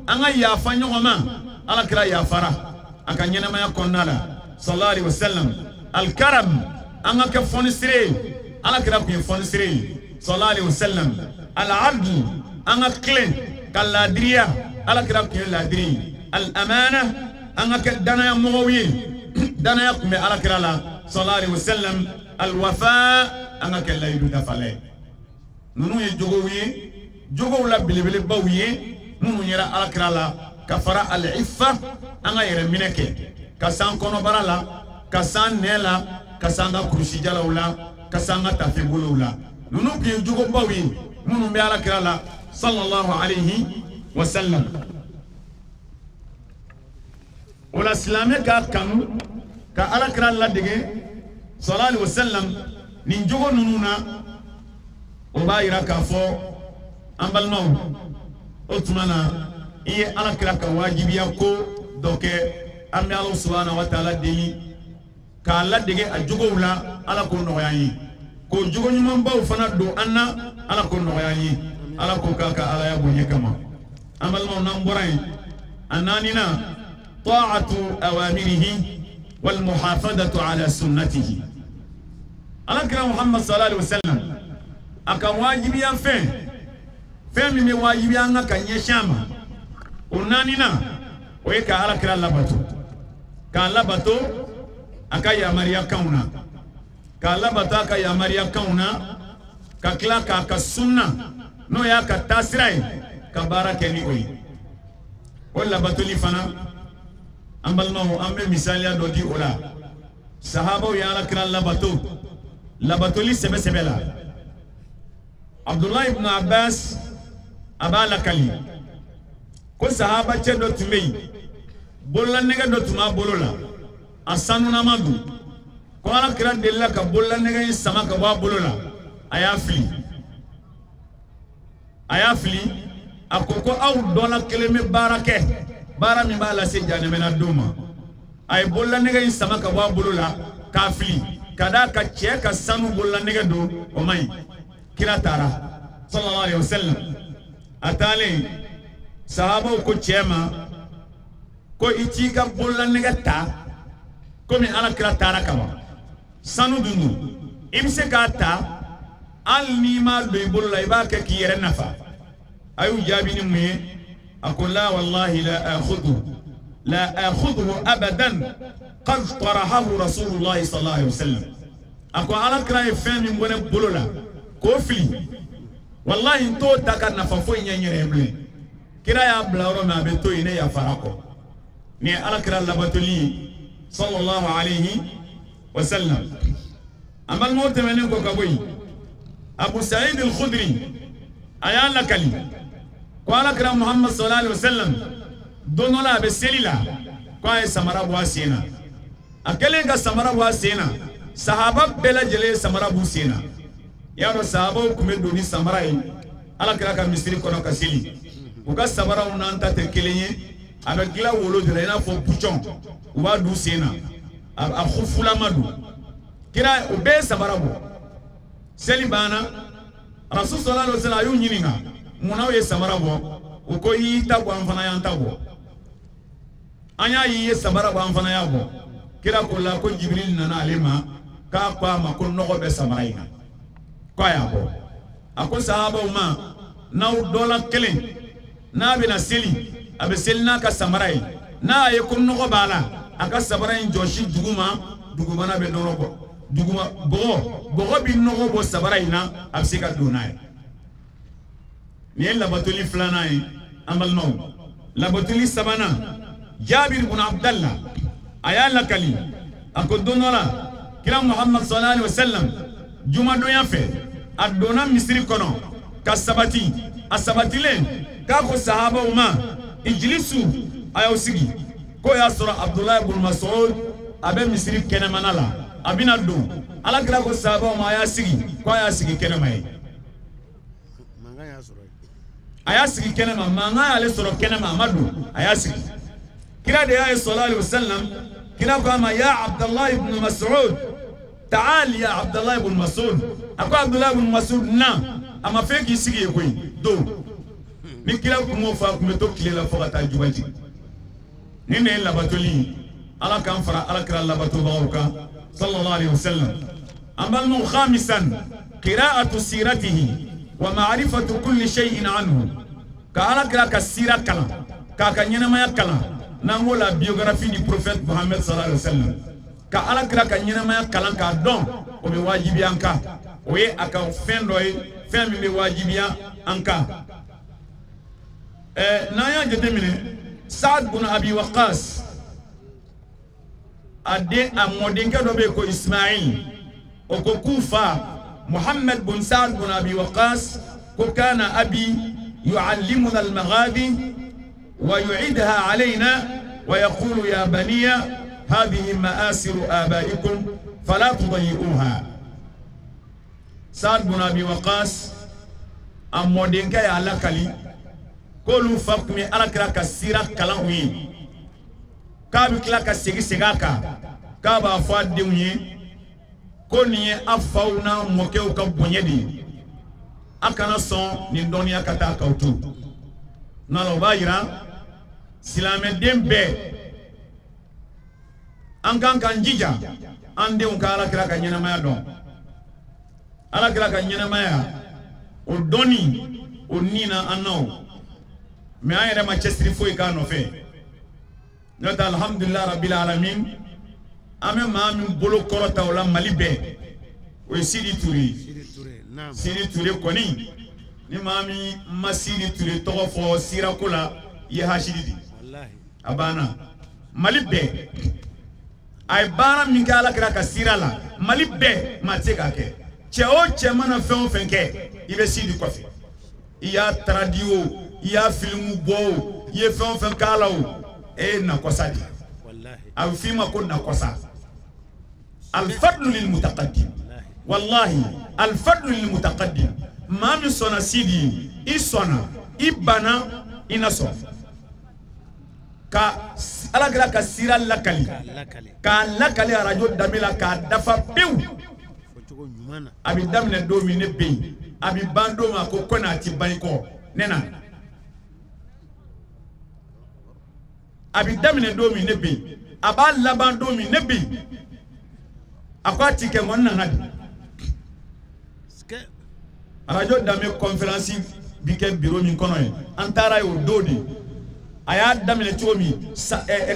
Speaker 6: an ka yafa ɲɔgɔn ma alakira yafara a ka ɲɛnamaya kɔnɔna la sallallahu alaihi wa sallam al-karam an ka kɛ fɔnisire ye alakira tun ye fɔnisire ye sallallahu alaihi wa sallam al-adl an ka tilen ka laadiriya alakira tun ye laadiri ye al-amana an ka kɛ danaya mɔgɔw ye danaya tun bɛ alakira la sallallahu alaihi wa sallam al-wafa an ka kɛ layidu dafala ye ninnu ye jogow ye jogow la belebelebaw ye minnu yɛrɛ alakira la ka fara al-iffa an ka yɛrɛ minɛ kɛ ka san kɔnɔbara la ka san nɛ la ka san ka kurusijalaw la ka san ka tafebolow la ninnu tun ye jogobaw ye minnu bɛ alakira la sallallahu alayhi wa sallam o la silamɛ ka kanu ka alakira ladege sallallahu alayhi wa sallam nin jogo ninnu na o b'a yira k'a fɔ an balimaw o tuma na i ye alakira ka wajibiya ko dɔ kɛ an bɛ Ala subhanahu wa ta'ala deli k'a ladege a jogow la ala k'o nɔgɔya an ye k'o jogo ɲumanbaw fana don an na ala k'o nɔgɔya an ye ala k'o k'a ka alaya bonya kama an balimaw n'an bɔra yen a naanina ta'atu awamirihi wal muhafadatu ala sunnatihi alakira Muhammad sallallahu alaihi wa sallam a ka wajibiya fɛn min bɛ wajibiya an ka ɲɛsin a ma o naanina o ye ka alakira labato k'a labato a ka yamariya kanw na k'a labato a ka yamariya kanw na ka tila k'a ka sunna n'o y'a ka taasira ye ka baara kɛ ni o ye o labatoli fana an balimaw an bɛ misaliya dɔ di o la sahabaw ye alakira labatoli sɛbɛsɛbɛ la Abdullah ibn Abbas a b'a lakali ko sahaba cɛ dɔ tun bɛ yen bololanɛgɛ dɔ tun b'a bolo la a sanunama don ko alakira delila ka bololanɛgɛ in sama ka bɔ a bolo la a y'a fili a ko aw dɔ la kelen bɛ baara kɛ baara min b'a lase jahanɛmɛna don ma a ye bololanɛgɛ in sama ka bɔ a bolo la k'a fili ka d'a ka cɛ ka sanu bololanɛgɛ don o man ɲi kira taara sallallahu alaihi wa sallam a taalen sahabaw ko cɛ ma ko i t'i ka bololanɛgɛ ta komi alakira taara kaban sanu dun don i bɛ se k'a ta hali n'i ma don i bolo la i b'a kɛ k'i yɛrɛ nafa a y'u jaabi ni mun ye a ko la wallahi la akhudhu abadan qad tarahahu rasulullahi sallallahu alaihi wa sallam a ko alakira ye fɛn min bɔ ne bolo la k'o fili wallahi n t'o ta ka nafa foyi ɲɛ n yɛrɛ ye bilen kira y'a bila yɔrɔ min a bɛ to yen ne yafara kɔ ni alakira labatoli ye sallallahu alayhi wa sallam an balimaw tɛmɛnen kɔ ka bɔ yen Abu Sa'id al-Khudri a y'a lakali ko alakira Muhammad sallallahu alayhi wa sallam don dɔ la a bɛ seli la ko a ye samara bɔ a sen na a kɛlen ka samara bɔ a sen na sahaba bɛɛ lajɛlen ye samara b'u sen na i y'a dɔn sahabaw tun bɛ don ni samara ye alakira ka misiri kɔnɔ ka seli u ka samaraw n'an ta tɛ kelen ye a bɛ dilan wolo de la i n'a fɔ pucɔn u b'a d'u sen na a khufula madu kira ube sabarabo seli bana rasul sallallahu alaihi wasallam ayu nyininga munaw ye sabarabo uko yita ko amfana yantabo anya yi sabarabo amfana yabo kira ko la ko jibril nana alima ka kwa ma ko nogo be samaraina kwa yabo ako sahaba uma naw dola kelen na bina seli abe selina ka samarai na ye ko nogo bala aka sabarai joshi duguma na be nogo duguma bogo bi nogo bo sabarai na absika dunai ni la batuli flana yi amal no la batuli sabana jabir ibn abdallah ayala kali ako donora kila muhammad sallallahu alaihi wasallam juma do yafe adona misri kono kasabati asabatile ka ko sahaba uma ijlisu ayosigi ko ya sura abdullah ibn mas'ud abe misri kenemanala abina do ala kila ko sahaba uma ayasigi ko ayasigi kenemai ayasigi kenema manga ale sura kenema madu ayasigi kila de ya sallallahu alaihi wasallam kila kama ya abdullah ibn mas'ud تعال يا عبد الله بن مسعود اكو عبد الله بن مسعود نا اما فيك يسيغي كوي دو نكلا كومو فاك متو كليلا فغتا جوالتي نين لا باتولي على كان فرا على كرا لا باتو باوكا صلى الله عليه وسلم اما خامسا قراءه سيرته ومعرفه كل شيء عنه كالا كرا كسيره كلا كاكنينا ما يكلا نانغولا بيوغرافي دي بروفيت محمد صلى الله عليه وسلم ka ala kira ka nyinamaya kalan ka don o be wajibi anka o ye aka fendoy fem be wajibi anka na ya jetemine Saad bin Abi Waqqas ade amodinka do be ko Ismail o ko Kufa Muhammad bin Saad bin Abi Waqqas ko kana abi yuallimuna al-maghadi wa yu'idha alayna wa yaqulu ya baniya هذه مآسر آبائكم فلا تضيئوها سعد بن أبي وقاص أمودينك يا الله كلي كلوا فقمي على كراك السيرة كلاوي كابي كلاك السيجي سيجاكا كابا فاد ديوني كوني أفاونا موكيو كبونيدي أكنا صن ندونيا كتا كوتو نالو بايرا سلامة ديمبي ankan kan jija ande on kala kira ka nyana maya don ala kira ka nyana maya o doni o nina anno me ayere ma chestri foi ka no fe nota alhamdulillah rabbil alamin ame ma mi bolo korota wala malibe o sidi turi koni ni mami masidi turi to fo sira kula ye hashidi wallahi abana malibe ay bara min kala kira ka sira la mali be ma te ka ke che o che mana fen fen ke ibe sidi ko fi iya tradio iya filmu bo ye fen fen kala o e na kosa di wallahi aw fi ma ko na kosa al fadlu lil mutaqaddim wallahi al fadlu lil mutaqaddim ma min sona sidi isona ibana inaso ka ala gra ka sira lakali ka lakali radio damila ka dafa pew abi damne do mi ne be abi bando ma ko kona ti banko nena abi damne do mi ne be aba labando mi ne be akwati ke monna ngadi radio dame conférence bi ke bureau mi kono antara yo dodi aya damine chomi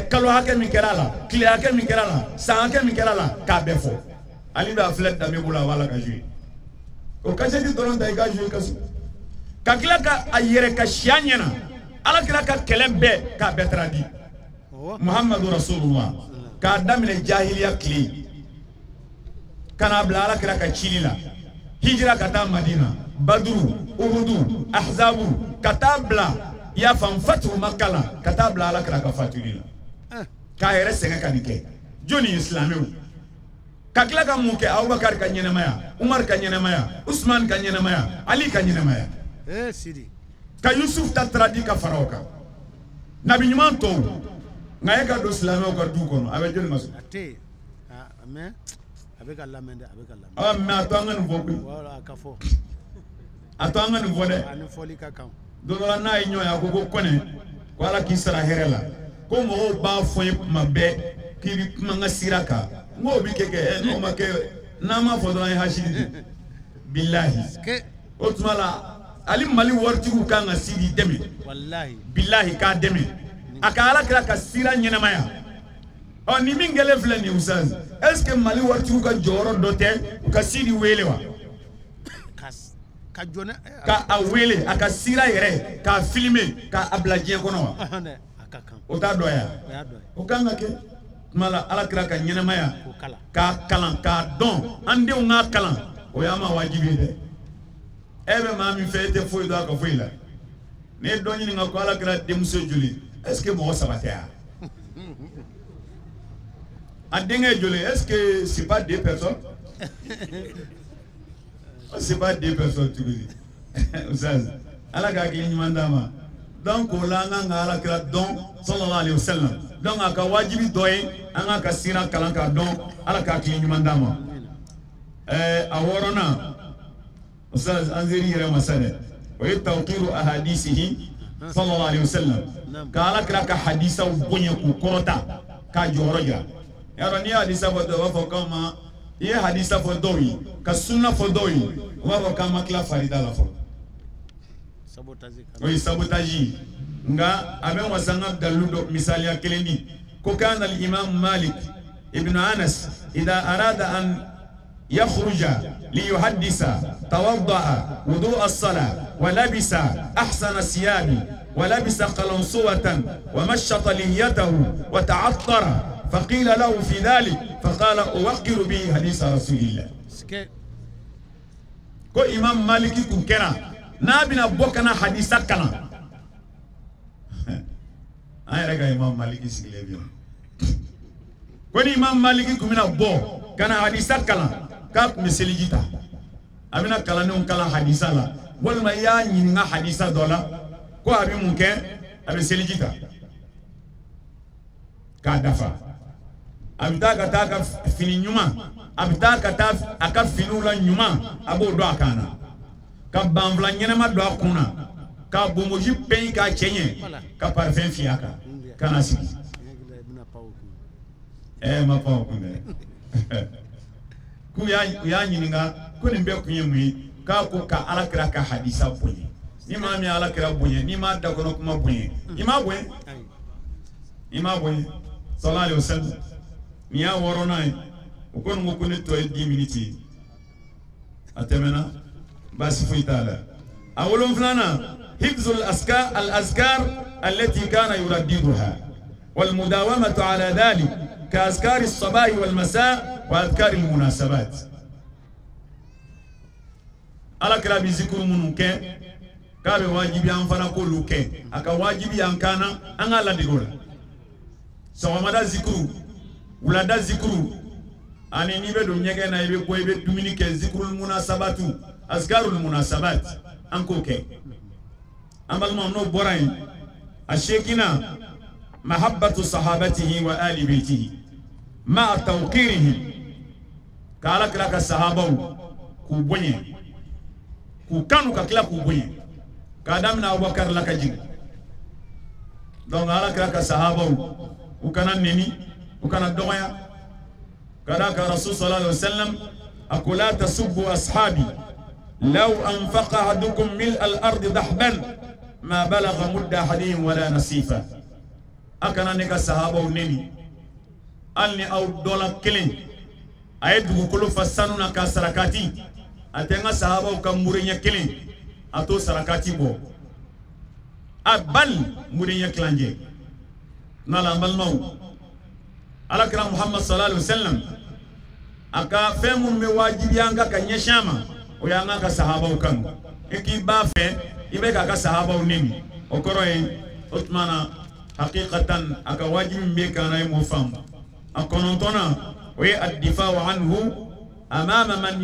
Speaker 6: kalo hake min kerala kile hake min kerala sa hake min kerala ka befo ali ba flet dame bula wala ka jui o ka jedi doron da ga jui kasu ka kila ka ayere ka shianyana ala kila ka kelembe ka betradi muhammadu rasulullah ka damine jahiliya kli kana bla ala kila ka chilila hijra kata madina badru uhudu ahzabu katabla ya fam fatu makala katabla ala kala ka fatulila ka yere senga kanike joni islamiu kakila ka muke Abubakar ka nyene maya Umar ka nyene maya Usman ka nyene maya Ali ka nyene maya sidi ka Yusuf ta tradi ka faroka nabi nyuman to ngaye ka do islamiu ka du kono abe joni masu
Speaker 5: mais avec Allah mende avec Allah
Speaker 6: ah mais atanga no foko
Speaker 5: voilà kafo
Speaker 6: atanga no fode
Speaker 5: ani foli ka kan
Speaker 6: do la na inyo ya ko kone ko ala ki sara herela ko mo ba fo mabe ki bi manga siraka ngo bi keke no make na ma fo do ay hashidi billahi
Speaker 5: ke
Speaker 6: otmala ali mali warti ku kanga sidi demi
Speaker 5: wallahi
Speaker 6: billahi ka demi aka ala kira ka sira nyenamaya o ni mingele vle ni usaz est-ce que mali warti ku ka joro dote ka sidi wele wa
Speaker 5: ka jona
Speaker 6: ka awele aka sira yere ka filmer ka abladien kono wa
Speaker 5: aka kan
Speaker 6: o ta doya o kanga ke mala ala kira ka nyenamaya ka kalan ka don ande nga kalan o ya ma wajibi de ebe ma mi fete foi do ka foi la ne do ni nga ko ala kira de muso juli est-ce que mo sabatea adenge juli est-ce que c'est pas deux personnes c'est pas deux personnes tu dis usaz ala ka ki ni mandama donc la nga ala kira don sallallahu alaihi wasallam donc aka wajibi doye anga ka sira kalan ka don ala ka ki ni mandama aworona ustaz anziri yere masale wa tawqiru ahadithihi sallallahu alaihi wasallam kala kira ka hadisa ubonye ku korota ka joroja yaro ni hadisa bodo wa kama ye hadisa fodoyi ka sunna fodoyi wa kama kila farida la fo sabotaji nga aben wasanga daludo misali ya keleni ko kana al imam malik ibn anas idha arada an يخرج ليحدث توضأ وضوء الصلاة ولبس أحسن الثياب ولبس قلنسوة ومشط لحيته وتعطر فقيل له في ذلك فقال أوقر به حديث رسول الله كو إمام مالك كنا نابنا بوكنا حديثا كنا أي رجع إمام مالك سيلبيون كو إمام مالك كنا بو كنا حديثا كنا kap meseligita amina kala ne kala hadisa la walma ya nyinga hadisa dola ko abi munke abi seligita ka dafa abitaka taka fini nyuma abitaka ta aka finula nyuma abo do akana ka bamvla nyene ma do akuna ka bomoji pen ka chenye ka parfum fiaka kana siki ma pa okune ku ya nyinga ko ni be kunye mu ka ko ka alakira ka hadisa bonye ni ma mi alakira bonye ni ma da kono kuma bonye ima bonye sallallahu alaihi wasallam ni ya worona ko ngo ko ni to 10 minutes atemena basi fuitala awolum fulana hifzul al-azkar التي كان يرددها والمداومة على ذلك كأذكار الصباح والمساء وأذكار المناسبات على كلام ذكر منك كابي واجبي أنفنا كلك أكا واجبي أنكانا أنا لا ديقول سوى مدى ذكر ولا دا ذكر أني نيبه دمية كنا يبي كوي بدمينك ذكر المناسبات أذكار المناسبات أنكوك أمال ما نو براين الشيكنا محبة صحابته وآل بيته مع توقيرهم كالك لك الصحابة كوبوني كوكانو كلا كوبوني كادامنا أبو بكر لك جين دون كالك لك الصحابة وكان نيني وكان الدوية كذاك الرسول صلى الله عليه وسلم أقول لا تسبوا أصحابي لو أنفق أحدكم ملء الأرض ضحبا ما بلغ مد أحدهم ولا نصيفا أكنا نيكا صحابة ونيني ألني أو دولا كلين أيدو كلو فسانونا كسركاتي أتينا صحابة وكمورينيا كلين أتو سركاتي بو أبل مورينيا كلانجي نالا مبالنو على كلام محمد صلى الله عليه وسلم أكا فهم مواجب يانكا كنيشاما ويانكا صحابة وكانو إكي بافي إبكا كصحابة ونيني وكروي أتمنى حقيقة أكواجب بيكانا يموفام أكونتنا والدفاع عنه أمام من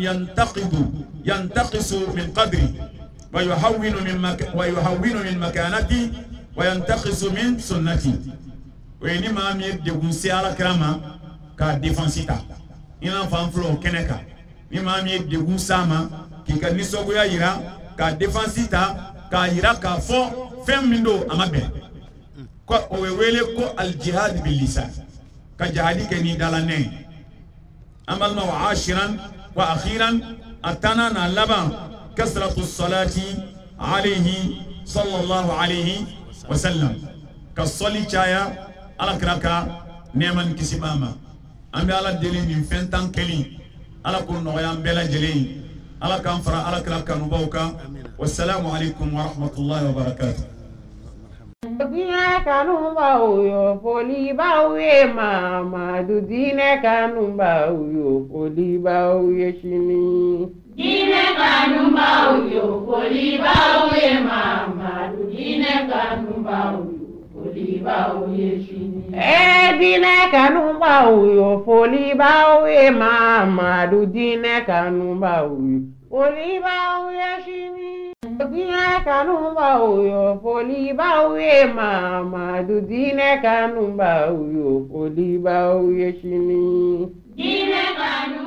Speaker 6: ينتقص من قدري ويهون من مكانتي وينتقص من سنتي وإنما أمير ديكون سيارة كراما كديفانسيتا ina fanflo keneka imam ye degun sama ki ka nisogoya yira ka defense ta ka yira ka fo fem mindo amabe ko o wele ko al jihad bil lisan ka jihadi ke ni dalane amalna wa ashiran wa akhiran atana na laban kasratu salati alayhi sallallahu alayhi wa sallam ka soli chaya ala kraka neman kisimama ambe ala deli min fentan keli ala ko no yam bela jeli ala kan fara ala kraka no bawka wassalamu alaykum wa rahmatullahi wa barakatuh
Speaker 1: Dine kanumba uyo poliba uye mama du dine kanumba uyo poliba uye shini
Speaker 2: Dine kanumba uyo poliba uye mama du dine kanumba uyo poliba uye shini
Speaker 1: dine kanumba uyo poliba uye mama du dine kanumba uyo poliba uye shini Dine kanumba uyo poliba uye mama du dine kanumba uyo poliba uye shini
Speaker 2: Dine kanumba